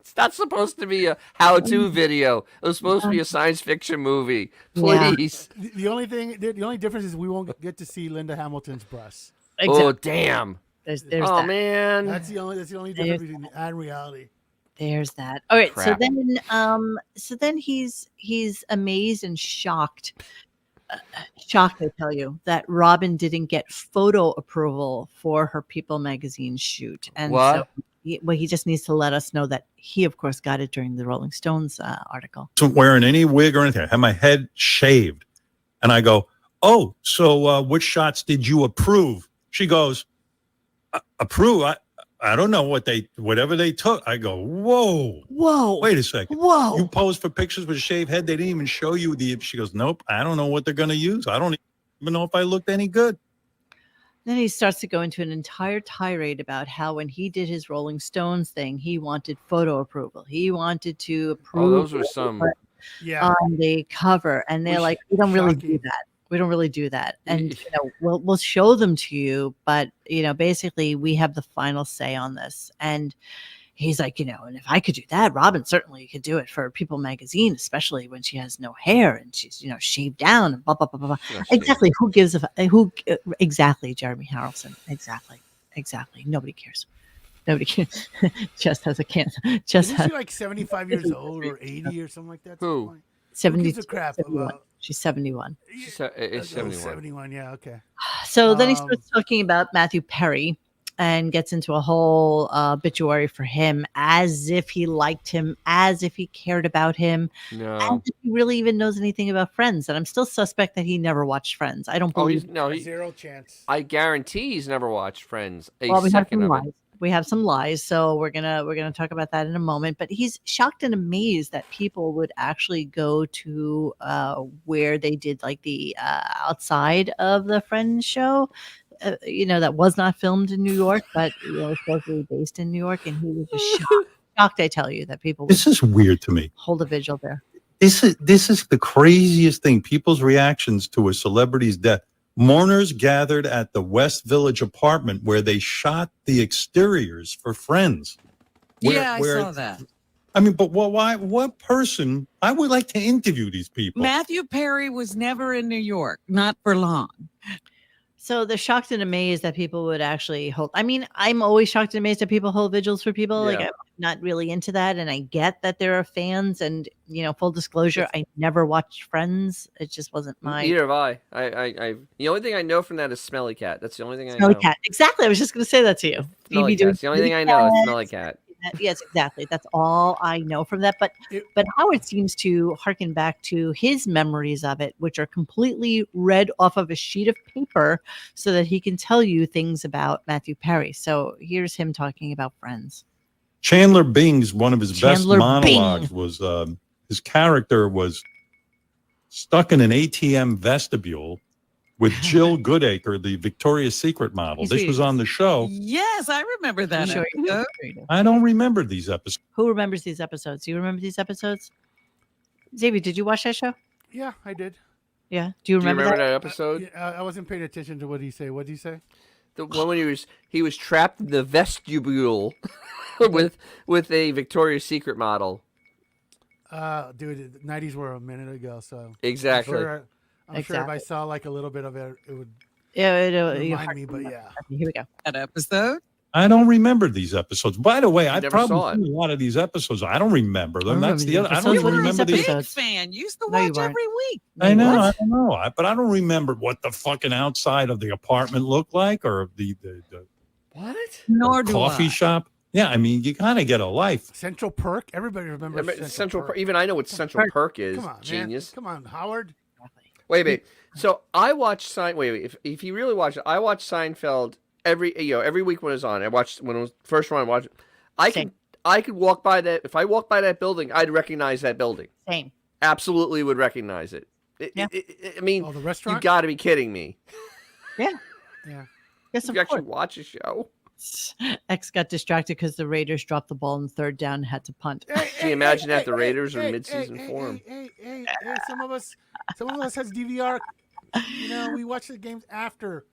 It's not supposed to be a how-to video. It was supposed to be a science fiction movie. Yeah. Please. The only difference is we won't get to see Linda Hamilton's breasts. Oh, damn. There's Oh, that. man. That's the only difference between that and reality. There's that. All right. Crap. So then he's amazed and shocked. Shocked, I tell you, that Robin didn't get photo approval for her People magazine shoot. And What? so he just needs to let us know that he, of course, got it during the Rolling Stones article. Wasn't wearing any wig or anything. I had my head shaved. And I go, oh, so which shots did you approve? She goes, approve? I don't know whatever they took. I go, whoa. Wait a second. Whoa. You posed for pictures with a shaved head. They didn't even show you she goes, nope. I don't know what they're going to use. I don't even know if I looked any good. Then he starts to go into an entire tirade about how when he did his Rolling Stones thing, he wanted photo approval. He wanted to approve. Oh, those were some. Yeah. on the cover, and they're like, we don't really do Shocking. that. We don't really do that. And we'll show them to you, but basically we have the final say on this. And he's like, and if I could do that, Robin certainly could do it for People magazine, especially when she has no hair and she's shaved down and blah blah blah blah blah. Exactly. Who gives exactly, Jeremy Harrelson. Exactly. Nobody cares. Nobody cares. Just has a cancer. Just Isn't has she like 75 years old or 80 or something like that? at this Who? point? 70. gives a crap 71. about- She's 71. It's Oh, 71. 71, yeah, okay. So then he Um, starts talking about Matthew Perry and gets into a whole obituary for him as if he liked him, as if he cared about him, No. as if he really even knows anything about Friends. And I'm still suspect that he never watched Friends. I don't Oh, believe. Zero chance. I guarantee he's never watched Friends. Well, we have Second some of it. lies. We have some lies, so we're gonna talk about that in a moment. But he's shocked and amazed that people would actually go to where they did like the outside of the Friends show. That was not filmed in New York, but was supposedly based in New York, and he was just shocked. I tell you that people would This is weird to me. hold a vigil there. This is the craziest thing. People's reactions to a celebrity's death. Mourners gathered at the West Village apartment where they shot the exteriors for Friends. I saw that. I mean, but why? What person? I would like to interview these people. Matthew Perry was never in New York, not for long. So they're shocked and amazed that people would actually hold. I mean, I'm always shocked and amazed that people hold vigils for people. Like, Yeah. I'm not really into that, and I get that there are fans. And full disclosure, I never watched Friends. It just wasn't my Neither have I. I. The only thing I know from that is Smelly Cat. That's the only thing I Smelly know. Cat. Exactly. I was just going to say that to you. Smelly Phoebe doing Cat's the only thing I know is Smelly Cat. Yes, exactly. That's all I know from that. But It- Howard seems to harken back to his memories of it, which are completely read off of a sheet of paper, so that he can tell you things about Matthew Perry. So here's him talking about Friends. Chandler Bing's one of his Chandler best monologues Bing. was his character was stuck in an ATM vestibule with Jill Goodacre, the Victoria's Secret model. He's This was on the show. Yes, I remember that. Sure you do. episode. Sure you do. I don't remember these episodes. Who remembers these episodes? Do you remember these episodes? Xavier, did you watch that show? Yeah, I did. Yeah. Do you Do you remember, remember that? that episode? Yeah, I wasn't paying attention to what he say. What did he say? The one when he was trapped in the vestibule with a Victoria's Secret model. Dude, the 90s were a minute ago, so Exactly. I'm sure if I saw like a little bit of it, it would Yeah, remind me. But yeah, Here we go. That episode. I don't remember these episodes. By the way, I Never saw probably it. seen a lot of these episodes. I don't remember them. I That's the remember other. I these don't episodes. even What are remember these these. Big episodes? fan. Used to No, you watch weren't. every week. I know, What? I don't know, but I don't remember what the fucking outside of the apartment looked like or the What? Nor do coffee I. shop. Yeah, I mean, you kind of get a life. Central Perk. Everybody remembers Central Perk. Even I know what Central Perk is. Come on, Genius. man. Come on, Howard. Wait. So I watched Wait. If you really watch it, I watched Seinfeld every week when it was on. I watched when it was first one. I watched. Same. I could walk by that. If I walked by that building, I'd recognize that building. Same. Absolutely would recognize it. Yeah. I mean, Oh, the you restaurant. got to be kidding me. Yeah. Yeah. Yes, If of you actually course. watch a show. X got distracted because the Raiders dropped the ball in third down and had to punt. Can you imagine that the Raiders are mid-season form? Hey, some of us has DVR. You know, we watch the games after.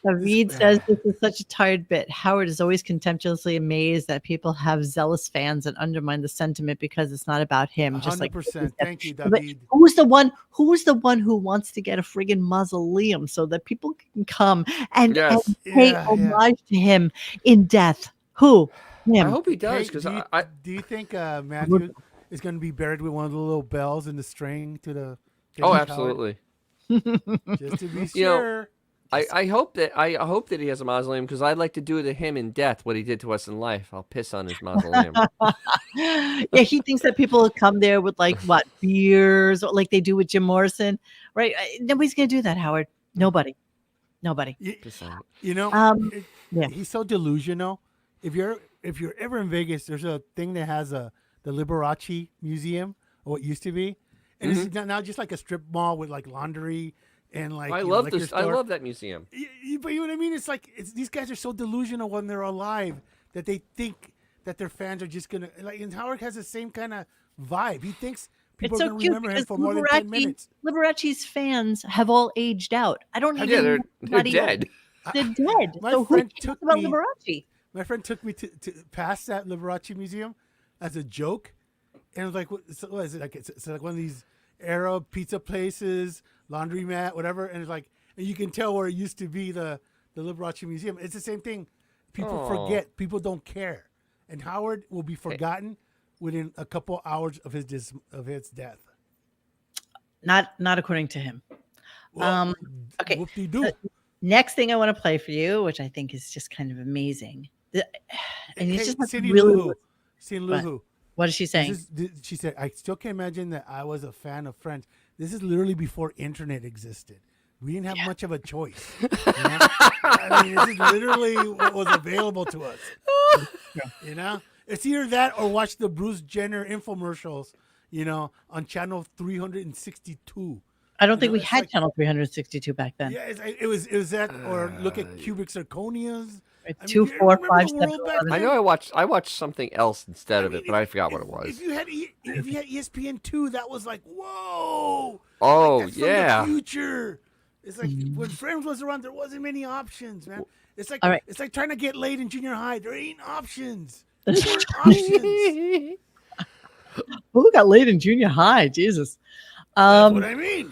David says this is such a tired bit. Howard is always contemptuously amazed that people have zealous fans and undermine the sentiment because it's not about him. Just like 100%. Thank you, But David. who's the one who wants to get a friggin' mausoleum so that people can come and Yes. pay Yeah, homage to him in death? Who? I Him. hope he does Hey, because do you think Matthew is going to be buried with one of the little bells in the string to the? Oh, Howard? absolutely. Just to be You know, sure. I hope that he has a mausoleum because I'd like to do to him in death what he did to us in life. I'll piss on his mausoleum. Yeah, he thinks that people will come there with like what beers, like they do with Jim Morrison, right? Nobody's gonna do that, Howard. Nobody. Piss on it. You know, yeah. he's so delusional. If you're ever in Vegas, there's a thing that has the Liberace Museum, or what used to be, and it's now just like a strip mall with like laundry and like. I you know, love liquor this. I store. love that museum. But you know what I mean? It's like these guys are so delusional when they're alive that they think that their fans are just gonna like. And Howard has the same kind of vibe. He thinks people It's are so gonna cute remember him because for more than 10 minutes. Liberace's fans have all aged out. I don't Yeah, even. they're not even- dead. They're dead. My So who friend cares took about me- Liberace? My friend took me to past that Liberace museum as a joke, and it was like, what is it like? It's like one of these Arab pizza places, laundromat, whatever. And it's like, and you can tell where it used to be the Liberace museum. It's the same thing. People Aw. forget. People don't care, and Howard will be forgotten within a couple hours of his death. Not according to him. Well, Okay. whoop-de-doo. Next thing I want to play for you, which I think is just kind of amazing, and it's Hey, just like Cindy really. Lou Who. Cindy Lou What? Who. What is she saying? She said, I still can't imagine that I was a fan of Friends. This is literally before internet existed. We didn't have much of a choice. You know? I mean, this is literally what was available to us. You know? It's either that or watch the Bruce Jenner infomercials, you know, on channel 362. I don't think know, we it's had like- channel 362 back then. Yeah, it was that, or look at cubic zirconias. Right, I mean, 2, you 4, remember 5, the 7, world back 11. I then? know I watched something else instead of mean, it, but I forgot what it was. If you had ESPN2, that was like, whoa. Oh, That's from yeah. the future. It's like when Friends was around, there wasn't many options, man. It's like All right. it's like trying to get laid in junior high. There ain't options. There weren't options. Who got laid in junior high? Jesus. That's what I mean.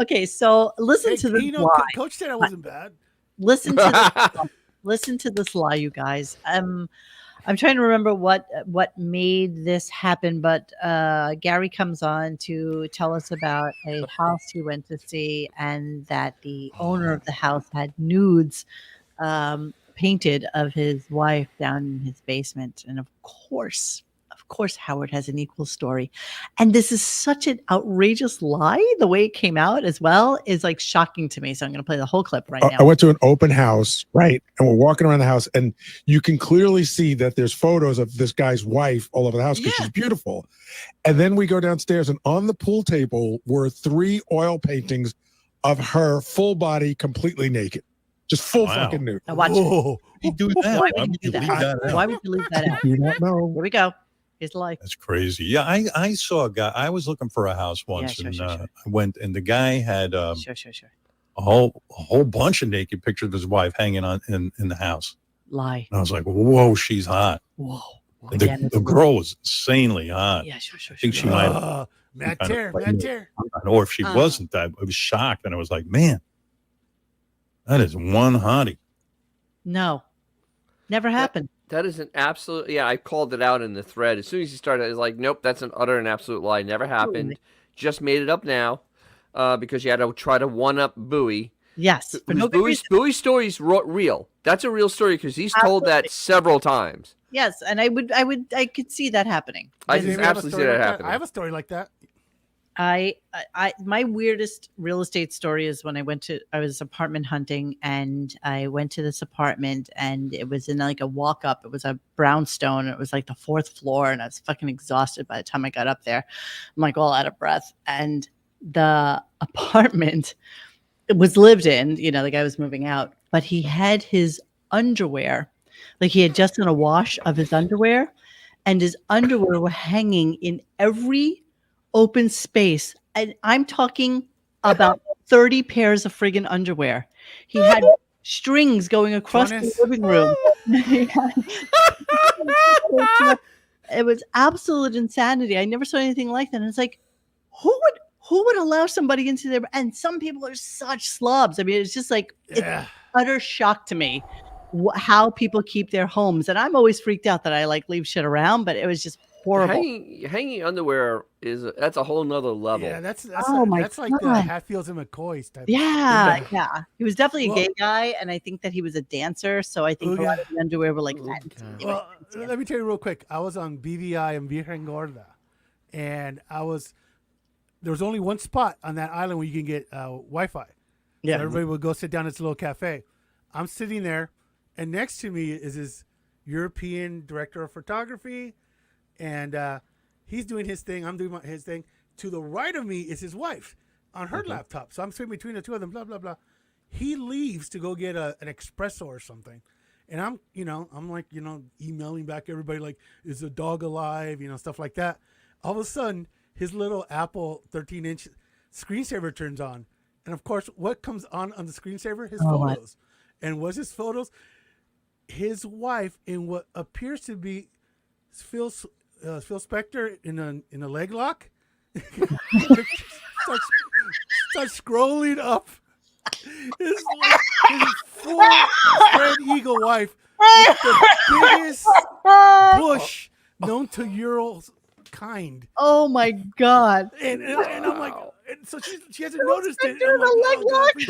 Okay, so listen Hey, to this you know, lie. Coach said I wasn't bad. Listen to this. Listen to this lie, you guys. I'm trying to remember what made this happen, but Gary comes on to tell us about a house he went to see, and that the owner of the house had nudes painted of his wife down in his basement, and of course, Howard has an equal story. And this is such an outrageous lie. The way it came out as well is like shocking to me. So I'm going to play the whole clip right I now. went to an open house, right? And we're walking around the house, and you can clearly see that there's photos of this guy's wife all over the house because she's beautiful. And then we go downstairs, and on the pool table were 3 oil paintings of her full body, completely naked, just full Wow. fucking nude. Now watch it. Whoa. You do that. Why Why would would you do you that? leave that out? Why would you leave that out? Do not know. Here we go. Here's the lie. That's crazy. Yeah, I saw a guy. I was looking for a house once, sure, and sure, sure. I went, and the guy had Sure. a whole bunch of naked pictures of his wife hanging on in the house. Lie. And I was like, whoa, she's hot. Whoa. The, Again, the girl was insanely hot. Yeah, sure. I think she might have, Matt kind of Tear, pregnant. Matt Tear. or if she Uh. wasn't, I was shocked, and I was like, man, that is one hottie. No. Never happened. That is an absolute. Yeah, I called it out in the thread as soon as he started. I was like, nope, that's an utter and absolute lie. Never happened. Just made it up now, because you had to try to one up Bowie. Yes. For no good reason. Bowie's story's real. That's a real story because he's told that several times. Yes, and I could see that happening. I Does just anybody have a absolutely see story that like happening. I have a story like that. My weirdest real estate story is when I was apartment hunting, and I went to this apartment, and it was in like a walk up. It was a brownstone. It was like the 4th floor, and I was fucking exhausted by the time I got up there. I'm like all out of breath. And the apartment, it was lived in, the guy was moving out, but he had his underwear, like he had just done a wash of his underwear, and his underwear were hanging in every open space. And I'm talking about 30 pairs of friggin' underwear. He had strings going across the Jonas. living room. It was absolute insanity. I never saw anything like that. And it's like, who would allow somebody into their, and some people are such slobs. I mean, it's just like, Yeah. it's utter shock to me how people keep their homes. And I'm always freaked out that I like leave shit around, but it was just horrible. Hanging underwear that's a whole nother level. Yeah, that's my that's like the God. Hatfields and McCoys type. Yeah. He was definitely a Well- gay guy, and I think that he was a dancer. So I think a lot of the underwear were like that. God. Well, let me tell you real quick. I was on BVI in Virgen Gorda, and there was only one spot on that island where you can get Wi-Fi. Yeah. So everybody would go sit down at this little cafe. I'm sitting there, and next to me is his European director of photography, and he's doing his thing. I'm doing his thing. To the right of me is his wife on her laptop. So I'm sitting between the two of them, blah, blah, blah. He leaves to go get an espresso or something. And I'm like, emailing back everybody like, is the dog alive? Stuff like that. All of a sudden, his little Apple 13-inch screensaver turns on. And of course, what comes on the screensaver? His photos. And what's his photos? His wife in what appears to be Phil Spector in a leg lock. starts scrolling up. His full spread eagle wife with the biggest bush known to Ural kind. Oh my God. And I'm like, and so she hasn't noticed it. Spector I'm like, in a leg oh, God, please.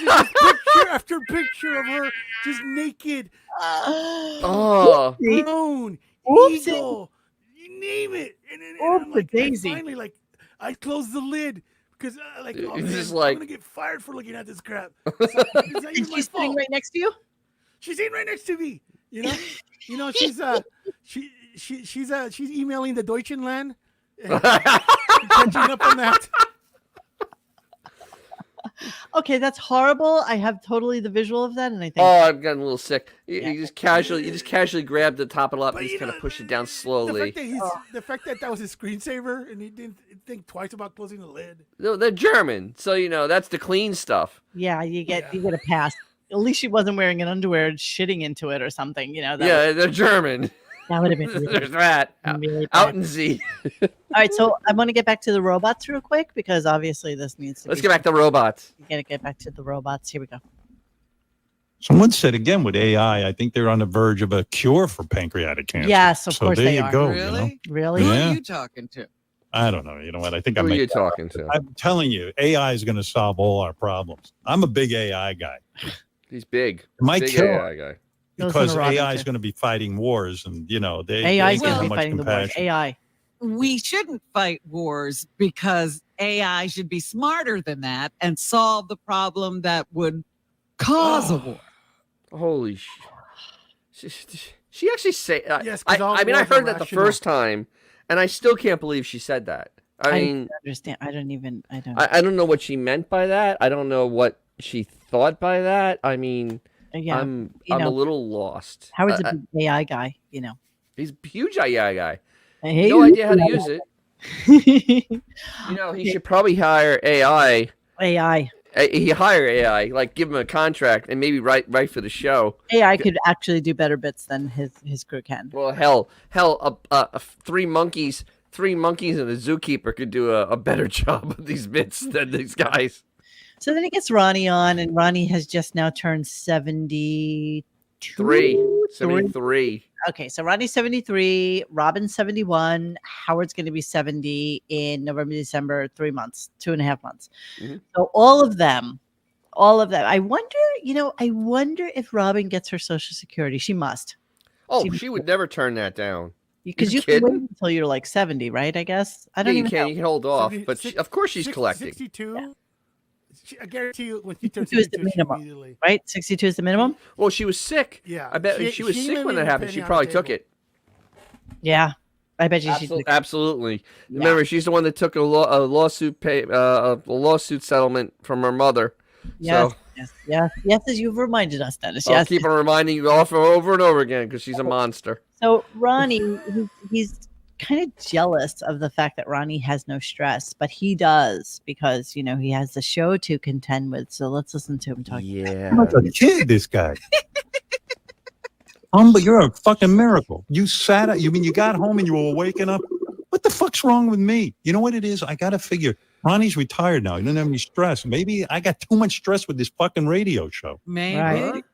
Just picture after picture of her just naked, Oh, grown, Oopsie. eagle, you name it. And I'm Oopsie like, daisy. finally, I closed the lid because oh, It's man, just I'm like- gonna get fired for looking at this crap. It's not even And my she's sitting fault. right next to you? She's sitting right next to me. She's emailing the Deutschland and catching up on that. Okay, that's horrible. I have totally the visual of that, and I think I'm getting a little sick. You Yeah. just casually grab the top of it up But and you just kind know, of push it down slowly. The fact that was his screensaver and he didn't think twice about closing the lid. No, they're German, so that's the clean stuff. yeah, you get a pass. At least she wasn't wearing an underwear and shitting into it or something. That They're German. that would have been really, There's that. really Out bad. in Z. All right, so I want to get back to the robots real quick because obviously this needs to. Let's get back to robots. We gotta get back to the robots. Here we go. Someone said again with AI, I think they're on the verge of a cure for pancreatic cancer. Yes, of so course there they you are. go. Really? Really? Who Yeah. are you talking to? I don't know. You know what? I think Who I are you made that up. talking to? I'm telling you, AI is going to solve all our problems. I'm a big AI guy. He's big. It might Big kill AI guy. Those because in the Robin AI is too. going to be fighting wars, and they AI is don't going have to be much fighting the wars. compassion. AI. We shouldn't fight wars because AI should be smarter than that and solve the problem that would cause a war. Holy She actually say. Yes, 'cause all I mean, I wars are heard that the rational. first time, and I still can't believe she said that. I mean, don't understand. I don't. I don't know what she meant by that. I don't know what she thought by that. I mean, Yeah. I'm you a know, little lost. Howard's a big AI guy. He's a huge AI guy. Hey, No idea how to use it. He should probably hire AI. AI. He hire AI, like give him a contract and maybe write for the show. AI could actually do better bits than his crew can. Well, hell, three monkeys and a zookeeper could do a better job of these bits than these guys. So then he gets Ronnie on, and Ronnie has just now turned 72. 73. Okay, so Ronnie's 73, Robin's 71, Howard's going to be 70 in November, December, 3 months, 2.5 months. Mhm. So all of them. I wonder if Robin gets her Social Security. She must. Oh, she would never turn that down. Because You you can wait kidding? until you're like 70, right? I guess. I Yeah, don't you even can. know. You can hold off, 70 but six- of course she's six- collecting. 62. I guarantee you, when she turns 62 is the 62, she minimum. immediately. Right? 62 is the minimum? Well, she was sick. Yeah, I bet she was she sick may when leave that a happened. penny She on the probably took table. it. Yeah. I bet you she Absolutely. Yeah. Remember, she's the one that took a lawsuit a lawsuit settlement from her mother. Yes, So yes, as you've reminded us, Dennis. I'll Yes. keep on reminding you over and over again because she's a monster. So Ronnie, he's kind of jealous of the fact that Ronnie has no stress, but he does because he has the show to contend with. So let's listen to him talk. Yeah. Like a kid, this guy. But you're a fucking miracle. You you got home and you were waking up. What the fuck's wrong with me? You know what it is? I got to figure. Ronnie's retired now. He doesn't have any stress. Maybe I got too much stress with this fucking radio show. Maybe. Right.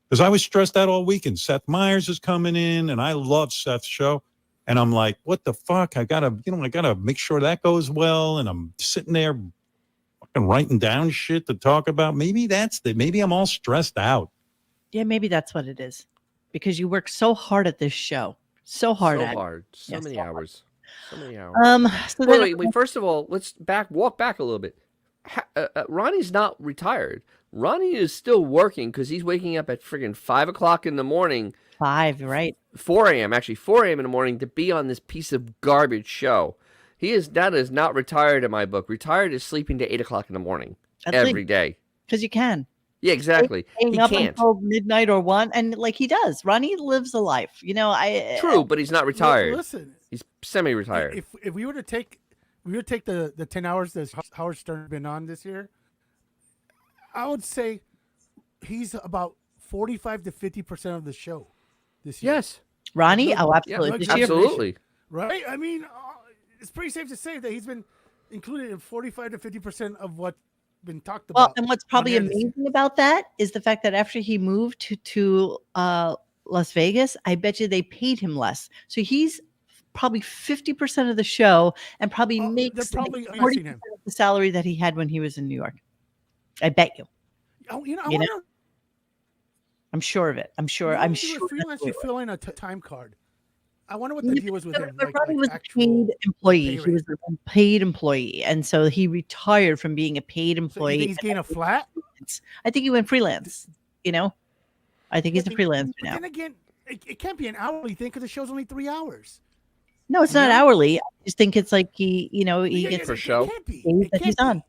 Because I was stressed out all weekend. Seth Meyers is coming in, and I love Seth's show. And I'm like, what the fuck? I gotta make sure that goes well. And I'm sitting there fucking writing down shit to talk about. Maybe maybe I'm all stressed out. Yeah, maybe that's what it is, because you work so hard at this show, so hard So at it. hard. So Yes, many so hard. hours. So many hours. So then, Wait. First of all, let's walk back a little bit. Ronnie's not retired. Ronnie is still working because he's waking up at friggin' 5 o'clock in the morning. 5, right? 4 a.m. Actually, 4 a.m. in the morning to be on this piece of garbage show. That is not retired in my book. Retired is sleeping to 8 o'clock in the morning every day. Because you can. Yeah, exactly. Staying He up can't. until midnight or 1, and like he does. Ronnie lives a life. True, but he's not retired. Listen, He's semi-retired. if we were to take the 10 hours that Howard Stern's been on this year, I would say he's about 45 to 50% of the show this year. Yes. Ronnie? Oh, Yeah, absolutely. This year? absolutely. Right? I mean, it's pretty safe to say that he's been included in 45 to 50% of what's been talked about. Well, and what's probably on air this year. amazing about that is the fact that after he moved to Las Vegas, I bet you they paid him less. So he's probably 50% of the show and probably Oh, makes they're probably like missing 40% him. of the salary that he had when he was in New York. I bet you. Oh, I you know, wonder I'm sure of it. I'm sure. if I'm he sure. was freelance, that's you the way fill in a time card. I wonder what it the was. deal was with him. But Ronnie was a actual paid employee. pay He rate. was a paid employee, and so he retired from being a paid So you employee. think he's getting a flat? I think he went freelance. I think he's a But freelancer But now. then again, it can't be an hourly thing because the show's only 3 hours. No, it's not No? hourly. I just think it's like he Yeah, gets For it show. can't be. days It that he's can't on. be.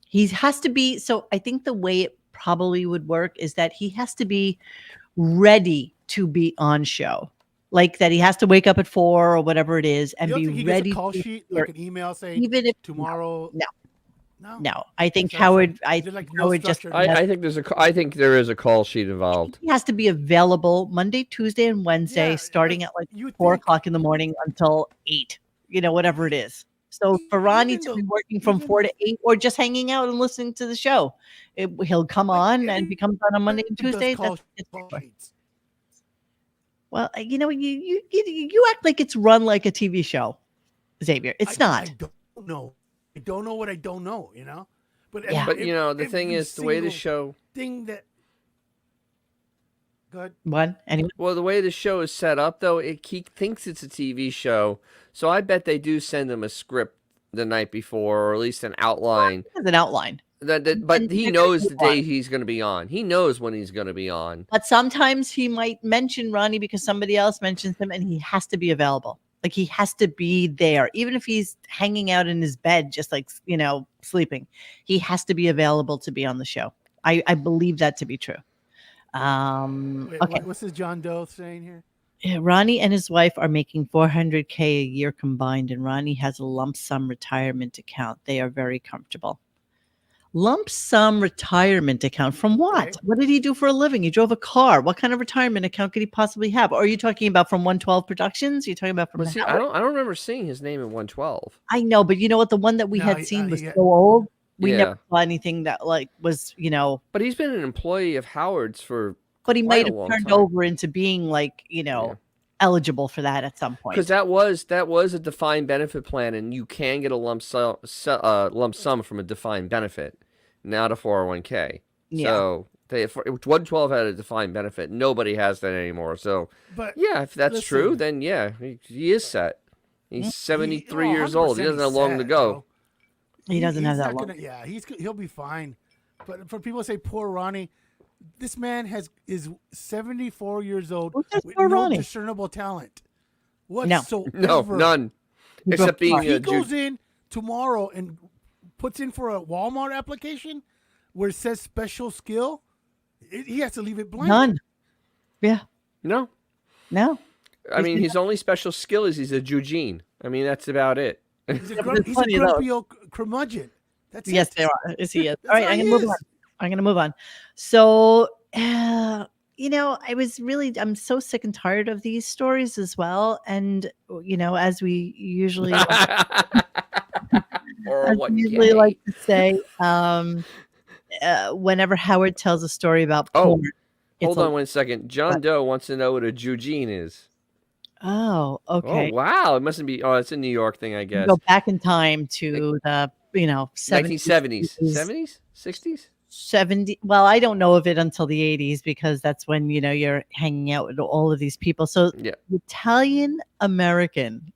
He has to be. So I think the way it probably would work is that he has to be ready to be on show, like that he has to wake up at 4 or whatever it is and You don't be think he ready. gets a call to sheet, appear, like an email saying even if tomorrow? No. No. No, I think So- Howard. I There's, like, think no Howard just. structure. I think there is a call sheet involved. He has to be available Monday, Tuesday, and Wednesday, Yeah, starting at like you 4 think- o'clock in the morning until 8. Whatever it is. So for Ronnie Even to be though- working from even 4 to 8, or just hanging out and listening to the show, he'll come Like, on, and if he comes on Monday and Who does Tuesday. call It's sheets? well, you act like it's run like a TV show, Xavier. It's not. I don't know. I don't know what I don't know. But Yeah. But the thing every is, the way the single show thing that. Good. One anyway. Well, the way the show is set up, though, he thinks it's a TV show. So I bet they do send him a script the night before, or at least an outline. As an outline. But And he they're knows gonna the be day on. he's going to be on. He knows when he's going to be on. But sometimes he might mention Ronnie because somebody else mentions him, and he has to be available. Like he has to be there, even if he's hanging out in his bed, just like sleeping. He has to be available to be on the show. I believe that to be true. Wait, Okay. what's this John Doe saying here? Yeah, Ronnie and his wife are making $400K a year combined, and Ronnie has a lump sum retirement account. They are very comfortable. Lump sum retirement account from what? Okay. What did he do for a living? He drove a car. What kind of retirement account could he possibly have? Or are you talking about from 112 Productions? You're talking about from But see, Howard? I don't remember seeing his name in 112. I know, but you know what? The one that we No, had he- seen was he- so old. We Yeah. never saw anything that was, But he's been an employee of Howard's for but he quite might a have long turned time. over into being eligible for that at some point. Because that was a defined benefit plan, and you can get a lump sum from a defined benefit, not a 401k. Yeah. So 112 had a defined benefit. Nobody has that anymore. So, But yeah, if that's listen, true, then yeah, he is set. He's 73 years old. He 100% doesn't have long to set, go. bro. He doesn't have he's that not long. gonna- yeah, he'll be fine. But for people to say poor Ronnie, this man is 74 years old Who says with poor no Ronnie? discernible talent No. whatsoever. No, none. He's Except a being fraud. He a goes in tomorrow and puts in for a Walmart application where it says special skill. He has to leave it blank. None. Yeah. No. No. I mean, his only special skill is he's a Eugene. I mean, that's about it. He's a, Yeah, but grump, there's he's a plenty of those. grumpy old curmudgeon. That's Yes, it. there are. Is he? Is. That's All right, all I'm he gonna move is. on. I'm gonna move on. So, I was I'm so sick and tired of these stories as well. And as we usually, Or as what? we usually Gay. like to say, whenever Howard tells a story about Oh, porn, it's Hold on 1 second. John Doe wants to know what a Eugene is. Oh, okay. Oh, wow. It mustn't be. Oh, it's a New York thing, I guess. Go back in time to the 1970s, 70s, 60s. 70. Well, I don't know of it until the 80s because that's when you're hanging out with all of these people. So Yeah. Italian American,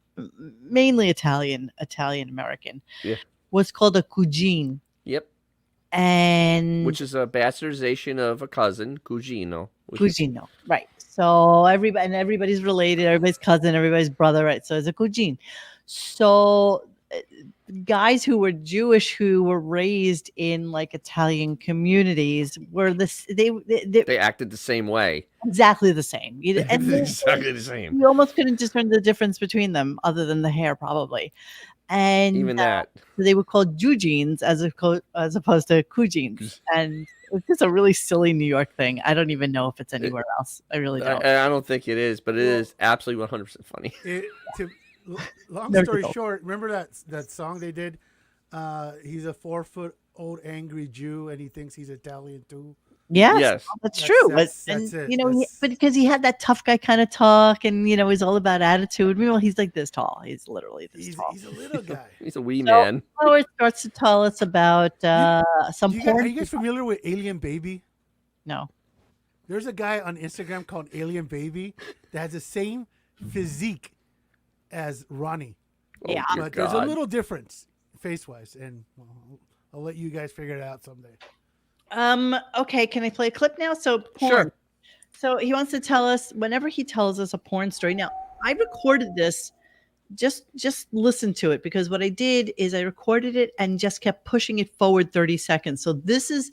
mainly Italian American, Yeah. was called a cugine, Yep. and Which is a bastardization of a cousin, cugino. cugino, right? So everybody's related, everybody's cousin, everybody's brother, right? So it's a cugine. So guys who were Jewish who were raised in like Italian communities were They acted the same way. exactly the same. And Exactly the same. you almost couldn't discern the difference between them other than the hair probably. And Even that. they were called Jujines as opposed to Cugines. And it's just a really silly New York thing. I don't even know if it's anywhere else. I really don't. I don't think it is, but it is absolutely 100% funny. Long There story you go. short, remember that song they did? He's a 4-foot-old angry Jew, and he thinks he's Italian too. Yes, Yes. that's That's- true. that's- but that's it. but because he had that tough guy kind of talk, and he's all about attitude. Meanwhile, he's like this tall. He's literally this tall. He's a little guy. He's a wee So- man. Howard starts to tell us about some Are porn. you guys familiar with Alien Baby? No, There's a guy on Instagram called Alien Baby that has the same physique as Ronnie, Oh, Yeah. dear but there's a God. little difference face-wise, and I'll let you guys figure it out someday. okay, can I play a clip now? So porn. Sure. So he wants to tell us whenever he tells us a porn story. Now, I recorded this. Just listen to it, because what I did is I recorded it and just kept pushing it forward 30 seconds. So this is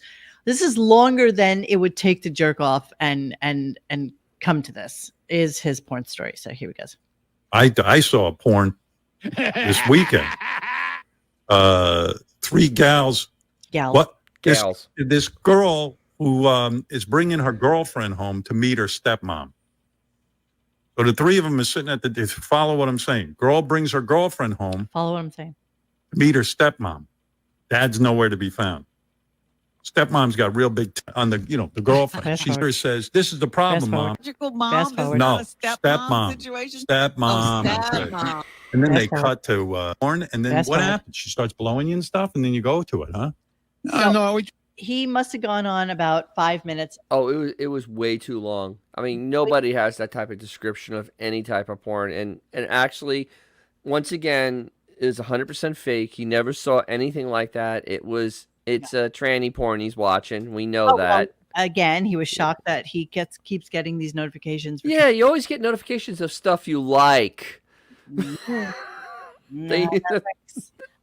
longer than it would take to jerk off and come to this is his porn story. So here we go. I saw a porn this weekend. 3 gals. Gal. What? Gals. This girl who is bringing her girlfriend home to meet her stepmom. So the 3 of them are sitting at the. Follow what I'm saying. Girl brings her girlfriend home Follow what I'm saying. to meet her stepmom. Dad's nowhere to be found. Stepmom's got real big on the the girlfriend. Fast She forward. says, "This is the problem, Fast forward. mom. Magical mom. Fast Is forward. not No, a stepmom stepmom. situation. Stepmom." Stepmom. And then they Fast forward. cut to porn, and then Fast what forward. happens? She starts blowing you and stuff, and then you go to it, huh? So- no, He must have gone on about 5 minutes. Oh, it was way too long. I mean, nobody has that type of description of any type of porn, and actually, once again, it is 100% fake. He never saw anything like that. It's a tranny porn he's watching. We know Oh, well, that. Again, he was shocked that he keeps getting these notifications. for- Yeah, you always get notifications of stuff you like. No,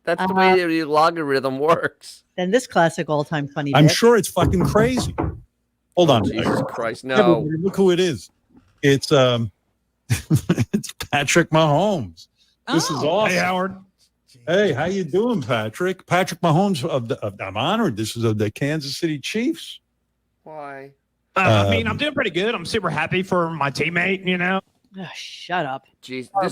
That's the way the logarithm works. then this classic all-time funny I'm bit. sure it's fucking crazy. Hold on, Jesus Christ, no. Everybody, look who it is. It's it's Patrick Mahomes. This is Oh. awesome. Hey, Howard. Hey, how you doing, Patrick? Patrick Mahomes I'm honored. This is of the Kansas City Chiefs. Why? I mean, I'm doing pretty good. I'm super happy for my teammate, Ugh, shut up. Jeez, Oh,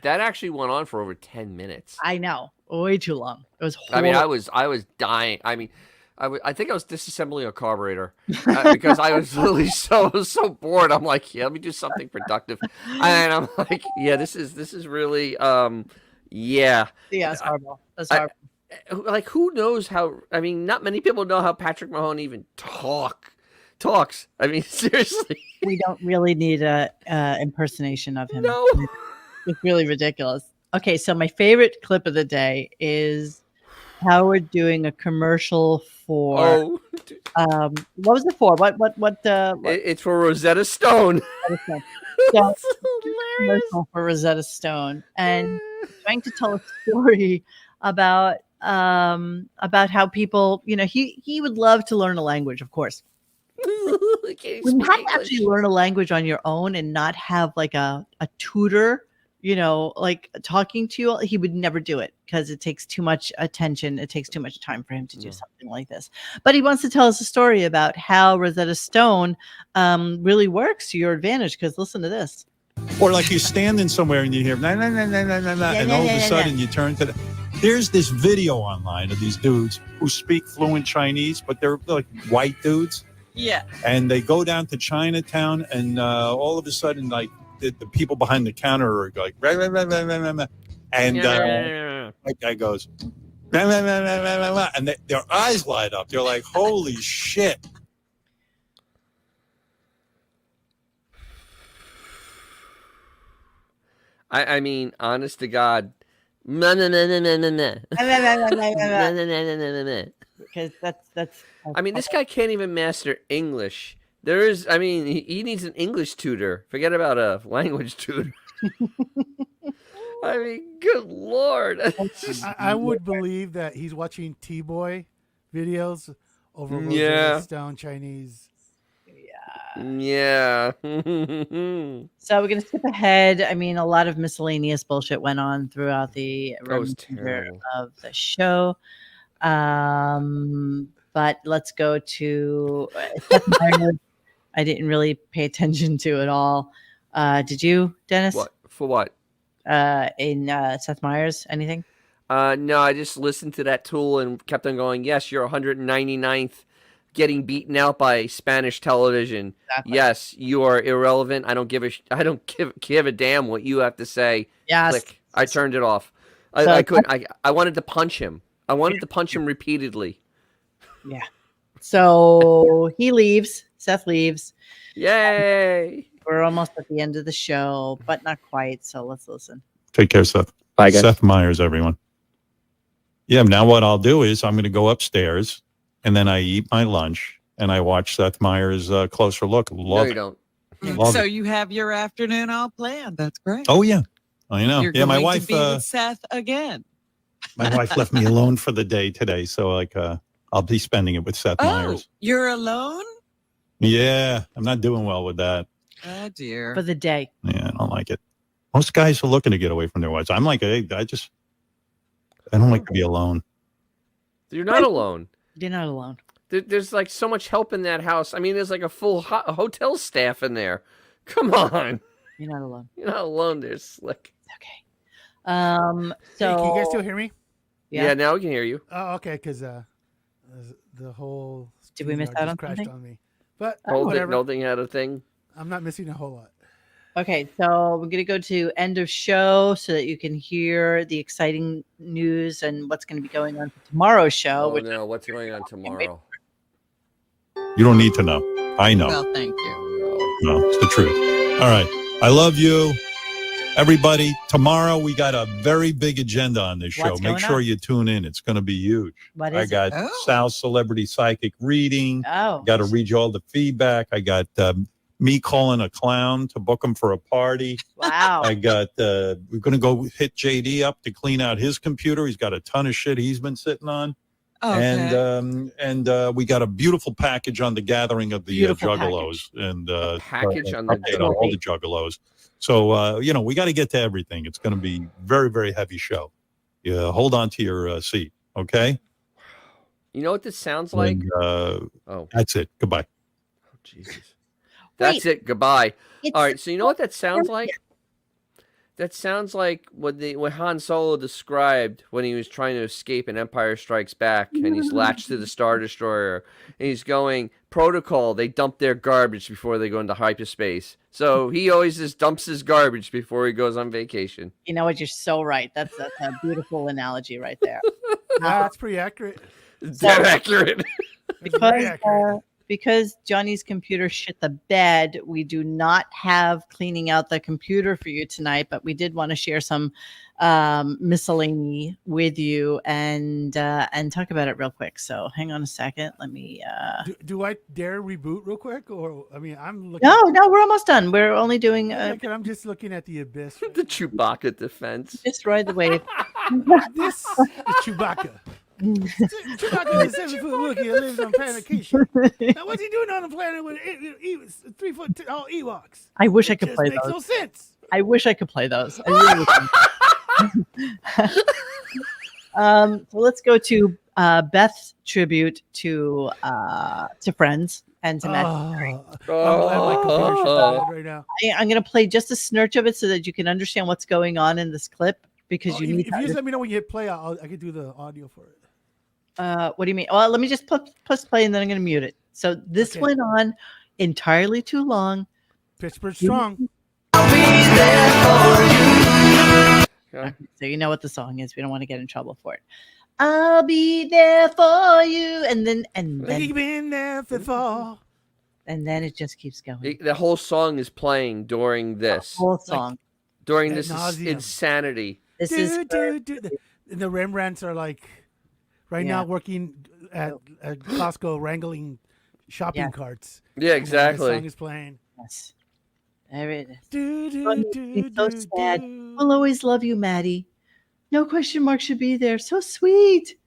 that actually went on for over 10 minutes. I know. Way too long. It was I horrible. mean, I was dying. I mean, I think I was disassembling a carburetor because I was literally so bored. I'm like, yeah, let me do something productive. And I'm like, yeah, this is really, yeah. Yeah, it's horrible. That's horrible. like, who knows how? I mean, not many people know how Patrick Mahoney even talks. I mean, seriously. We don't really need a impersonation of him. No. It's really ridiculous. Okay, so my favorite clip of the day is Howard doing a commercial for Oh, what was it for? What it's for Rosetta Stone. so That's commercial for Rosetta Stone and trying to tell a story about how people, he would love to learn a language, of course. When you have to actually learn a language on your own and not have like a tutor, like talking to you, he would never do it because it takes too much attention. It takes too much time for him to do something like this. But he wants to tell us a story about how Rosetta Stone really works to your advantage. Because listen to this. Or like you're standing somewhere and you hear, nah, nah, nah, nah, nah, nah, nah, and all of a sudden you turn to there's this video online of these dudes who speak fluent Chinese, but they're like white dudes. Yeah. And they go down to Chinatown, and all of a sudden, like the people behind the counter are like, rah, rah, rah, rah, rah, rah, rah. And that guy goes, rah, rah, rah, rah, rah, rah, rah, and their eyes light up. They're like, holy shit. I mean, honest to God. Because that's. I mean, this guy can't even master English. He needs an English tutor. Forget about a language tutor. I mean, good Lord. I would believe that he's watching T-Boy videos over Yeah. Rosetta Stone Chinese. Yeah. So we're going to skip ahead. I mean, a lot of miscellaneous bullshit went on throughout the remainder of the show. But let's go to Seth Meyers. I didn't really pay attention to at all. Did you, Dennis? What? For what? In Seth Meyers, anything? No, I just listened to that tool and kept on going, yes, you're 199th getting beaten out by Spanish television. Exactly. Yes, you are irrelevant. I don't give a damn what you have to say. Yes. Click. I turned it off. So I wanted to punch him. I wanted to punch him repeatedly. Yeah. So he leaves. Seth leaves. Yay. We're almost at the end of the show, but not quite. So let's listen. Take care, Seth. Bye, guys. Seth Meyers, everyone. Yeah, now what I'll do is I'm going to go upstairs, and then I eat my lunch, and I watch Seth Meyers' closer look. No, you don't. Love So it. you have your afternoon all planned. That's great. Oh, yeah. I know. You're Yeah, my going wife to be with Seth again. my wife left me alone for the day today, so I'll be spending it with Seth Oh, Meyers. you're alone? Yeah, I'm not doing well with that. Oh, dear. For the day. Yeah, I don't like it. Most guys are looking to get away from their wives. I'm like, hey, I don't like to be alone. You're not alone. You're not alone. There's like so much help in that house. I mean, there's like a full hotel staff in there. Come on. You're not alone. You're not alone there, Slick. Okay. Hey, So can you guys still hear me? Yeah, now we can hear you. Oh, okay, because the whole Did we miss studio out just on crashed something? on me. But Holding whatever. had a thing. I'm not missing a whole lot. Okay, so we're gonna go to end of show so that you can hear the exciting news and what's going to be going on for tomorrow's show. Oh, which no. What's going on tomorrow? You don't need to know. I know. Well, thank you. No, it's the truth. All right. I love you. Everybody, tomorrow we got a very big agenda on this show. What's Make going sure on? you tune in. It's going to be huge. What I is it? got Oh. Sal's celebrity psychic reading. Oh, Got to read you all the feedback. I got me calling a clown to book him for a party. wow. I got we're going to go hit JD up to clean out his computer. He's got a ton of shit he's been sitting on. Okay. And we got a beautiful package on the gathering of the Beautiful Juggalos and Package on the update on all the Juggalos. So we got to get to everything. It's going to be very, very heavy show. Yeah, hold on to your seat, okay? You know what this sounds like? And, Oh, that's it. Goodbye. Jesus. That's it. Goodbye. It's All right. So you know what that sounds like? That sounds like what Han Solo described when he was trying to escape in Empire Strikes Back, and he's latched to the Star Destroyer, and he's going protocol. They dump their garbage before they go into hyperspace. So he always just dumps his garbage before he goes on vacation. You know what? You're so right. That's a beautiful analogy right there. That's pretty accurate. Dead accurate. That's very Because accurate. because Johnny's computer shit the bed, we do not have cleaning out the computer for you tonight, but we did want to share some miscellany with you and talk about it real quick. So hang on a second. Let me. Do I dare reboot real quick? Or I mean, I'm looking. No, we're almost done. We're only doing. I'm just looking at the abyss. Right The Chewbacca defense. Just ride the wave. This is Chewbacca. Chewbacca is a 7-foot Wookiee that lives on planet Kashyyyk. Now, what's he doing on a planet with 3-foot tall Ewoks? I wish I It could just play makes those. no sense. I wish I could play those. I really would. So let's go to Beth's tribute to Friends and to Matt. I'm glad my computer shut down right now. I'm going to play just a snurch of it so that you can understand what's going on in this clip because you need If you just let me know when you hit play, I can do the audio for it. what do you mean? Well, let me just press play and then I'm going to mute it. So this Okay. went on entirely too long. Pittsburgh strong. Okay. So you know what the song is. We don't want to get in trouble for it. I'll be there for you, and then Like been there before. it just keeps going. The whole song is playing during this. Whole song. During ad this nauseam. insanity. This Do, is do, do. The Rembrandts are like right now working at Costco wrangling shopping Yeah. carts. Yeah, And that song exactly. is playing. yes. There it is. Do, do, Funny, do, it's so do, sad. do. I'll always love you, Maddie. No question mark should be there. So sweet.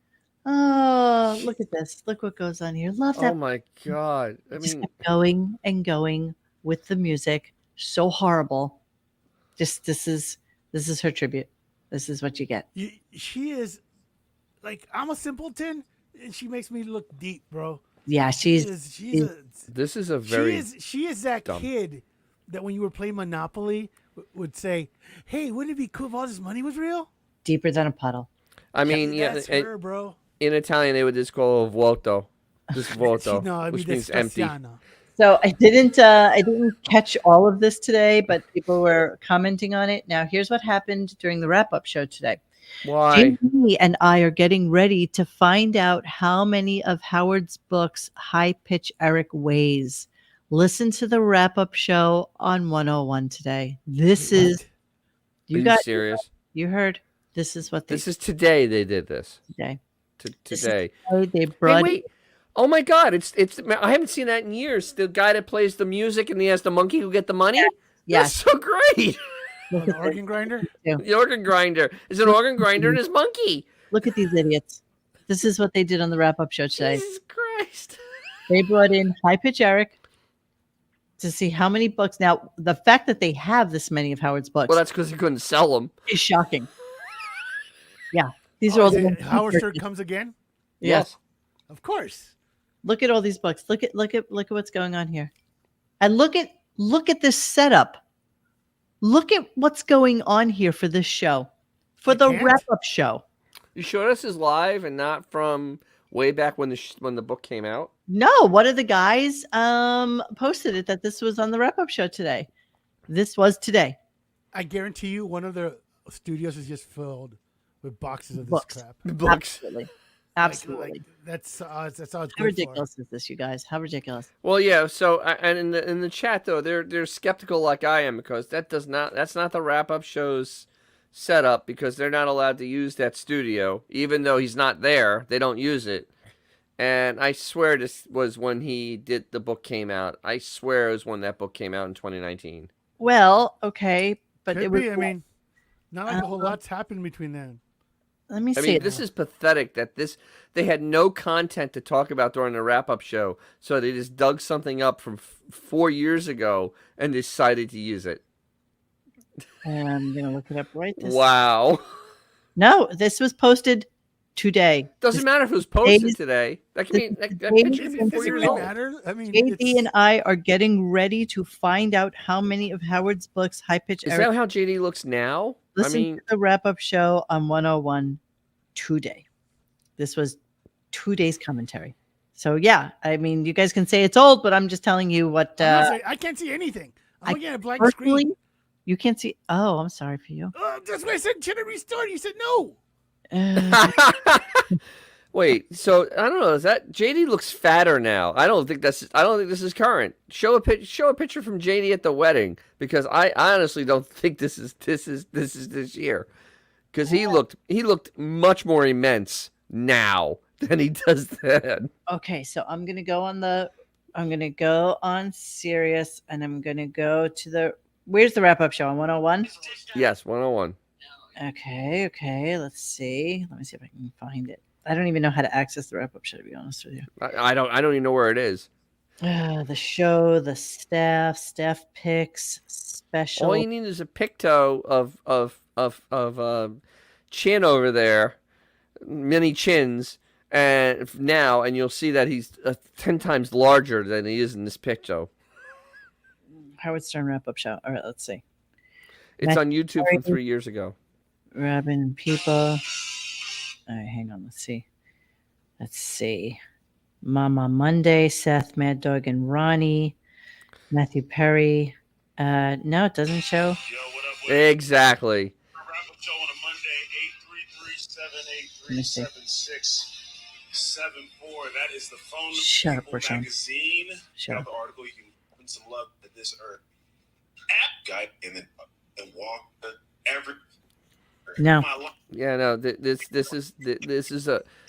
Oh, look at this. Look what goes on here. Love that. Oh my god. I Just mean, kept going and going with the music. So horrible. Just this is her tribute. This is what you get. She is like, I'm a simpleton, and she makes me look deep, bro. Yeah, she's this is a very she is that dumb. kid that when you were playing Monopoly would say, "Hey, wouldn't it be cool if all this money was real?" deeper than a puddle. I mean, yeah, That's her, bro. in Italian they would just call vuoto. Just vuoto, No, I which mean, means empty. Despaciano. So I didn't catch all of this today, but people were commenting on it. Now here's what happened during the wrap-up show today. Why? Jamie and I are getting ready to find out how many of Howard's books High Pitch Eric weighs. Listen to the wrap-up show on 101 today. This Wait, is Are you serious? you heard. This is what they This is today they did this. did today. This is Today. today. They Hey, brought wait. Oh my god, it's I haven't seen that in years. The guy that plays the music and he has the monkey who get the money? yes. That's so great. On the organ grinder. The organ grinder. Is an organ grinder and his monkey. Look at these idiots. This is what they did on the wrap-up show today. Jesus Christ. They brought in High Pitch Eric to see how many books. Now, the fact that they have this many of Howard's books Well, that's because he couldn't sell them. is shocking. Yeah, these are all the ones he Howard Stern purchased. comes again. Yes. Of course. Look at all these books. Look at what's going on here, and look at this setup. Look at what's going on here for this show, for I the can't. wrap-up show. You sure this is live and not from way back when the book came out? No, one of the guys posted it that this was on the wrap-up show today. This was today. I guarantee you, one of the studios is just filled with boxes of this Books. crap. The books. Absolutely. Absolutely. Like, that's all it's How good for. ridiculous is this, you guys? How ridiculous. Well, yeah. So, and in the chat though, they're skeptical like I am because that's not the wrap up show's setup because they're not allowed to use that studio even though he's not there. They don't use it. And I swear this was when the book came out. I swear it was when that book came out in 2019. Well, okay, but Could it was. be. I mean, not like a whole lot's happened between then. Let me I see. mean, it. this is pathetic that they had no content to talk about during the wrap-up show, so they just dug something up from 4 years ago and decided to use it. I'm gonna look it up right this. Wow. No, this was posted today. Doesn't This- matter if it was posted today's- today. That could this be is that today's picture could be 4 Does it years really old. matter? I mean, JD and I are getting ready to find out how many of Howard's books high pitch Is Eric that how JD looks now? listen I mean, to the wrap up show on 101 today. This was 2 days commentary. So yeah, I mean, you guys can say it's old, but I'm just telling you what. I'm not saying- I can't see anything. I'm I looking at a blank personally, screen. you can't see. Oh, I'm sorry for you. That's why I said should I restart. You said no. wait. So I don't know. Is that JD looks fatter now? I don't think this is current. Show a picture from JD at the wedding, because I honestly don't think this is this year, because he looked much more immense now than he does then. Okay, so I'm gonna go on Sirius, and I'm gonna go to where's the wrap up show on 101? Yes, 101. Okay, let's see. Let me see if I can find it. I don't even know how to access the wrap up show, to be honest with you. I don't even know where it is. The show, the staff picks, special. All you need is a picto of chin over there, many chins, and you'll see that he's 10 times larger than he is in this picto. Howard Stern wrap up show. All right, let's see. It's on YouTube from 3 years ago. Robin and people. All right, hang on. Let's see. Mama Monday, Seth, Mad Dog, and Ronnie. Matthew Perry. No, it doesn't show. Exactly. Wrap-up show on a Monday, 833-783-7674. That is the phone. Shut up, People Rashawn. Magazine. Shut Got up. the article. You can put some love at this earth app guide and then walk every. No. My life. Yeah, no. This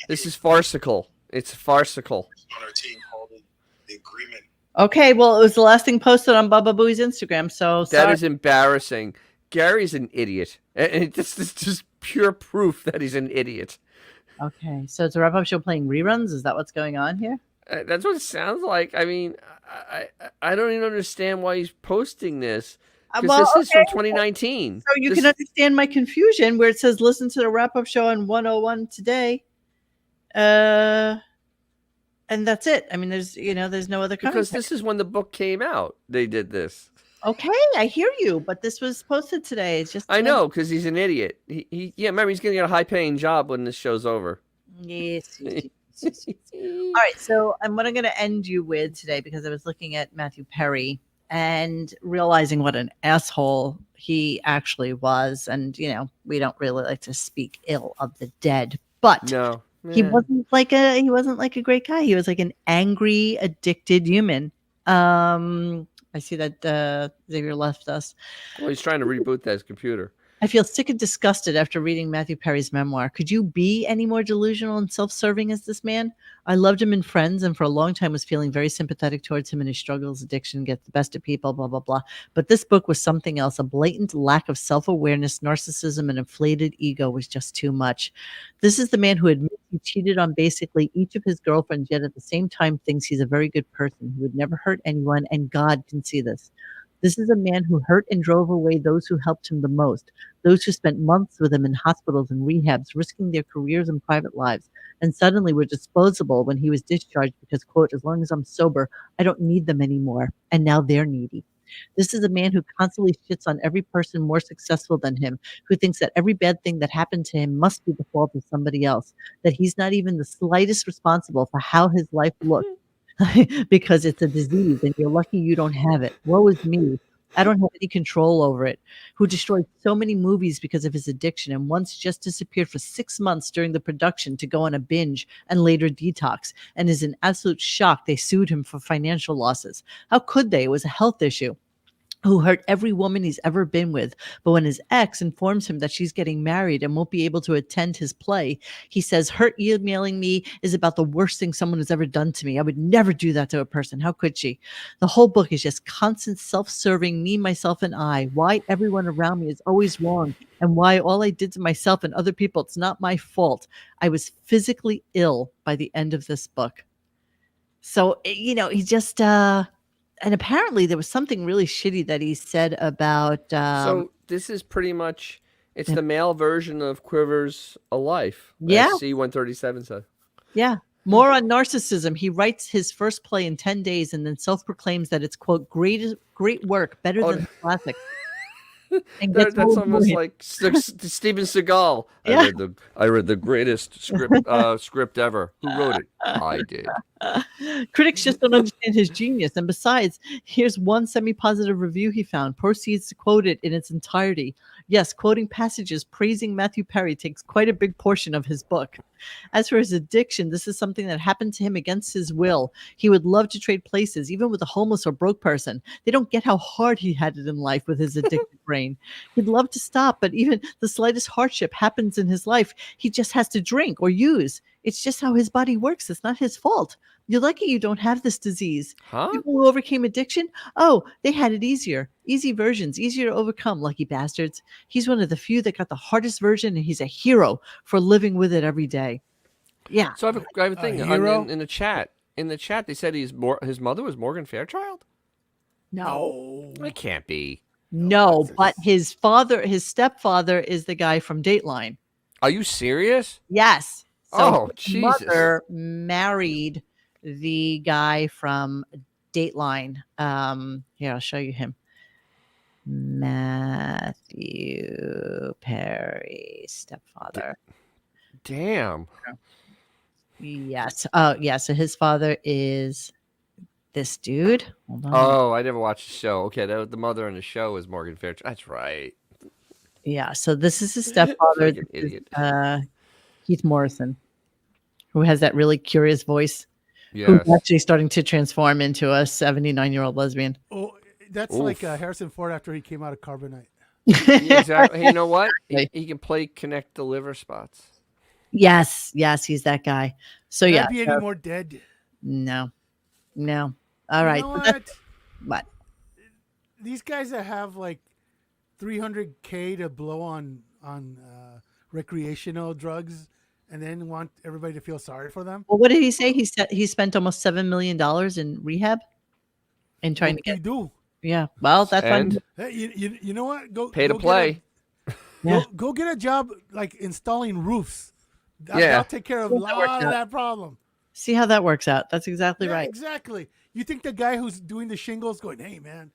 is farcical. It's farcical. On our team called it the agreement. Okay, well, it was the last thing posted on Baba Booey's Instagram, so That sorry. is embarrassing. Gary's an idiot, and this is just pure proof that he's an idiot. Okay, so it's a wrap-up show playing reruns? Is that what's going on here? That's what it sounds like. I mean, I don't even understand why he's posting this, because Well, this is from okay. 2019. So you can understand my confusion where it says listen to the wrap-up show on 101 today. And that's it. I mean, there's no other Because context. this is when the book came out. They did this. Okay, I hear you, but this was posted today. It's just I know, because he's an idiot. Yeah, remember, he's going to get a high-paying job when this show's over. Yes. All right, so what I'm going to end you with today, because I was looking at Matthew Perry and realizing what an asshole he actually was, and we don't really like to speak ill of the dead, but No. he Eh. wasn't like a great guy. He was like an angry, addicted human. I see that Xavier left us. Well, he's trying to reboot that computer. I feel sick and disgusted after reading Matthew Perry's memoir. Could you be any more delusional and self-serving as this man? I loved him in Friends, and for a long time was feeling very sympathetic towards him and his struggles, addiction, get the best of people, blah, blah, blah. But this book was something else. A blatant lack of self-awareness, narcissism, and inflated ego was just too much. This is the man who admits he cheated on basically each of his girlfriends, yet at the same time thinks he's a very good person who would never hurt anyone, and God can see this. This is a man who hurt and drove away those who helped him the most, those who spent months with him in hospitals and rehabs, risking their careers and private lives, and suddenly were disposable when he was discharged because, quote, as long as I'm sober, I don't need them anymore, and now they're needy. This is a man who constantly shits on every person more successful than him, who thinks that every bad thing that happened to him must be the fault of somebody else, that he's not even the slightest responsible for how his life looks. Because it's a disease and you're lucky you don't have it. Woe is me. I don't have any control over it. Who destroyed so many movies because of his addiction and once just disappeared for 6 months during the production to go on a binge and later detox, and is in absolute shock they sued him for financial losses. How could they? It was a health issue. Who hurt every woman he's ever been with. But when his ex informs him that she's getting married and won't be able to attend his play, he says, her emailing me is about the worst thing someone has ever done to me. I would never do that to a person. How could she? The whole book is just constant self-serving, me, myself, and I. Why everyone around me is always wrong, and why all I did to myself and other people, it's not my fault. I was physically ill by the end of this book. So, he just... and apparently there was something really shitty that he said about So this is pretty much It's the male version of Quivers' A Life. Yeah. as C-137 said. Yeah. More on narcissism. He writes his first play in 10 days and then self-proclaims that it's, quote, great work, better Oh, than the classics. And That- gets that's more almost annoyed. like Steven Seagal. Yeah. I read the greatest script ever. Who wrote it? I did. Critics just don't understand his genius. And besides, here's one semi-positive review he found. Proceeds to quote it in its entirety. Yes, quoting passages praising Matthew Perry takes quite a big portion of his book. As for his addiction, this is something that happened to him against his will. He would love to trade places, even with a homeless or broke person. They don't get how hard he had it in life with his addicted brain. He'd love to stop, but even the slightest hardship happens in his life. He just has to drink or use. It's just how his body works. It's not his fault. You're lucky you don't have this disease. Huh? People who overcame addiction, oh, they had it easier. Easy versions, easier to overcome, lucky bastards. He's one of the few that got the hardest version, and he's a hero for living with it every day. Yeah. So I have a thing hero? in the chat. In the chat, they said his mother was Morgan Fairchild. No. It can't be. No, but his stepfather is the guy from Dateline. Are you serious? Yes. So Oh, his Jesus. mother married the guy from Dateline. Here, I'll show you him. Matthew Perry, stepfather. Damn. Yes. Yeah. So his father is this dude. Hold on. Oh, I never watched the show. Okay, the mother in the show is Morgan Fairchild. That's right. Yeah. So this is his stepfather. Freaking This is, idiot. Keith Morrison, who has that really curious voice. Yes. Who's actually starting to transform into a 79-year-old lesbian. Oh, that's Oof. like Harrison Ford after he came out of Carbonite. Yeah, exactly. Hey, you know what? Right. He can play connect the liver spots. Yes, he's that guy. So Could yeah, I be any more dead? no. All right. You know so that's- what? What? These guys that have like 300K to blow on recreational drugs, and then want everybody to feel sorry for them. Well, what did he say? He spent almost $7 million in rehab and trying to They get. do. Yeah. Well, that's And fine. Hey, you know what? pay to go get play. Yeah. Go get a job like installing roofs. Yeah. That'll take care of a That works lot of out. that problem. See how that works out. That's exactly Yeah, right. exactly. You think the guy who's doing the shingles going, hey man,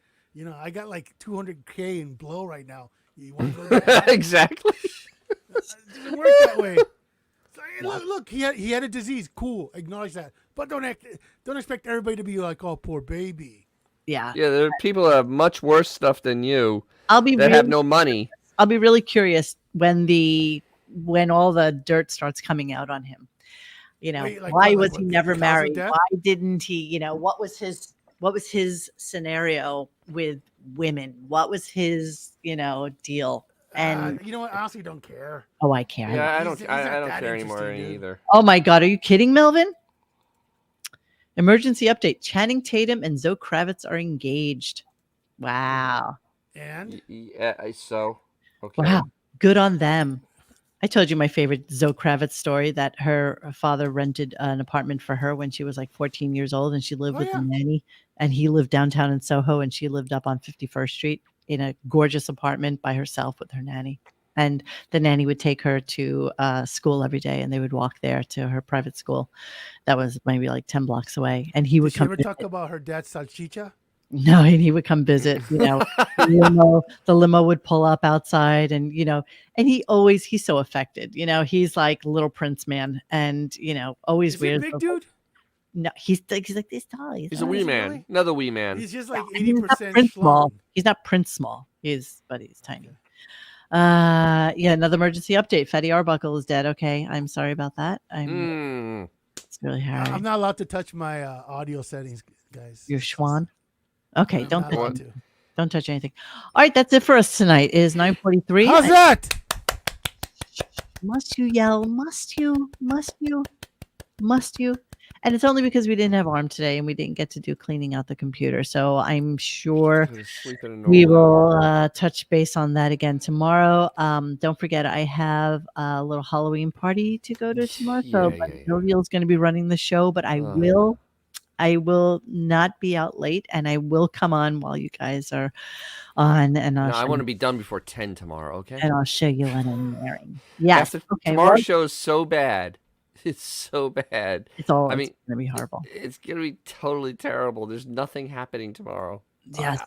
I got like 200K in blow right now. You want to go get that? Exactly. It doesn't work that way. So, hey, look, he had a disease. Cool, acknowledge that. But don't expect everybody to be like, oh, poor baby. Yeah. Yeah, there are people that have much worse stuff than you I'll be that really, have no money. I'll be really curious when all the dirt starts coming out on him. Wait, like why what, like was what, he the never cause of married? death? Why didn't he? What was his scenario with women? What was his deal? And you know what? I honestly don't care. oh, I care. Yeah, I He's- don't. he's I not don't that care anymore interesting, dude. either. Oh my God, are you kidding, Melvin? Emergency update: Channing Tatum and Zoe Kravitz are engaged. Wow. And Yeah, so okay. Wow. Good on them. I told you my favorite Zoe Kravitz story, that her father rented an apartment for her when she was like 14 years old, and she lived Oh, with yeah. a nanny, and he lived downtown in Soho, and she lived up on 51st Street in a gorgeous apartment by herself with her nanny. And the nanny would take her to school every day, and they would walk there to her private school. That was maybe like 10 blocks away. And he did would she come. ever talk about her dad's salchicha? No, and he would come visit, the limo would pull up outside, and and he's so affected, he's like little Prince man, and always Is he a wears big the- dude? No, he's like this tall. He's a Oh, wee is he man, really? another wee man. He's just like And he's not 80% Prince small. schlong. He's not Prince small. But he's tiny. Another emergency update. Fatty Arbuckle is dead. Okay, I'm sorry about that. It's really hard. I'm not allowed to touch my audio settings, guys. Your Schwan. Okay, I'm don't not allowed to. don't touch anything. All right, that's it for us tonight. It is 9:43. How's that? Must you yell? Must you? Must you? Must you? And it's only because we didn't have Arm today and we didn't get to do cleaning out the computer. So I'm sure Go to sleep at a we normal hour. will touch base on that again tomorrow. Don't forget, I have a little Halloween party to go to tomorrow. So Yeah. Jovial's going to be running the show, but I Oh. will I will not be out late, and I will come on while you guys are on, and No, I want to be done before 10 tomorrow, okay? and I'll show you what I'm wearing. Yes. After Okay. tomorrow's Well, show is so bad. It's so bad. it's all. I It's mean, gonna be horrible. it's going to be totally terrible. There's nothing happening tomorrow. Yes.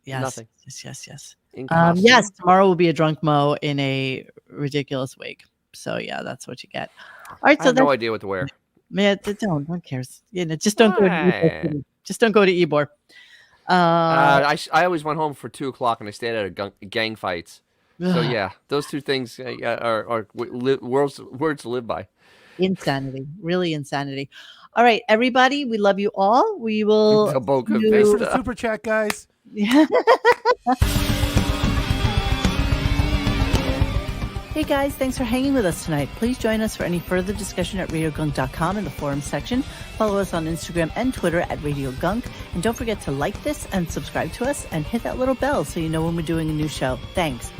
Yes. nothing. Yes. In costume. Yes. Tomorrow will be a drunk Mo in a ridiculous wig. So yeah, that's what you get. All right. I So have no that's idea what to wear. man. Don't. One cares. Just don't go to Ybor. Why? Just don't go to Ybor. I always went home for 2:00 and I stayed at a gang fights. So yeah, those two things are words to live by. Insanity. Really insanity. All right, everybody. We love you all. We will. Boca do- Thanks for Vista. the super chat, guys. Hey guys, thanks for hanging with us tonight. Please join us for any further discussion at radiogunk.com in the forum section. Follow us on Instagram and Twitter at Radio Gunk. And don't forget to like this and subscribe to us and hit that little bell so you know when we're doing a new show. Thanks.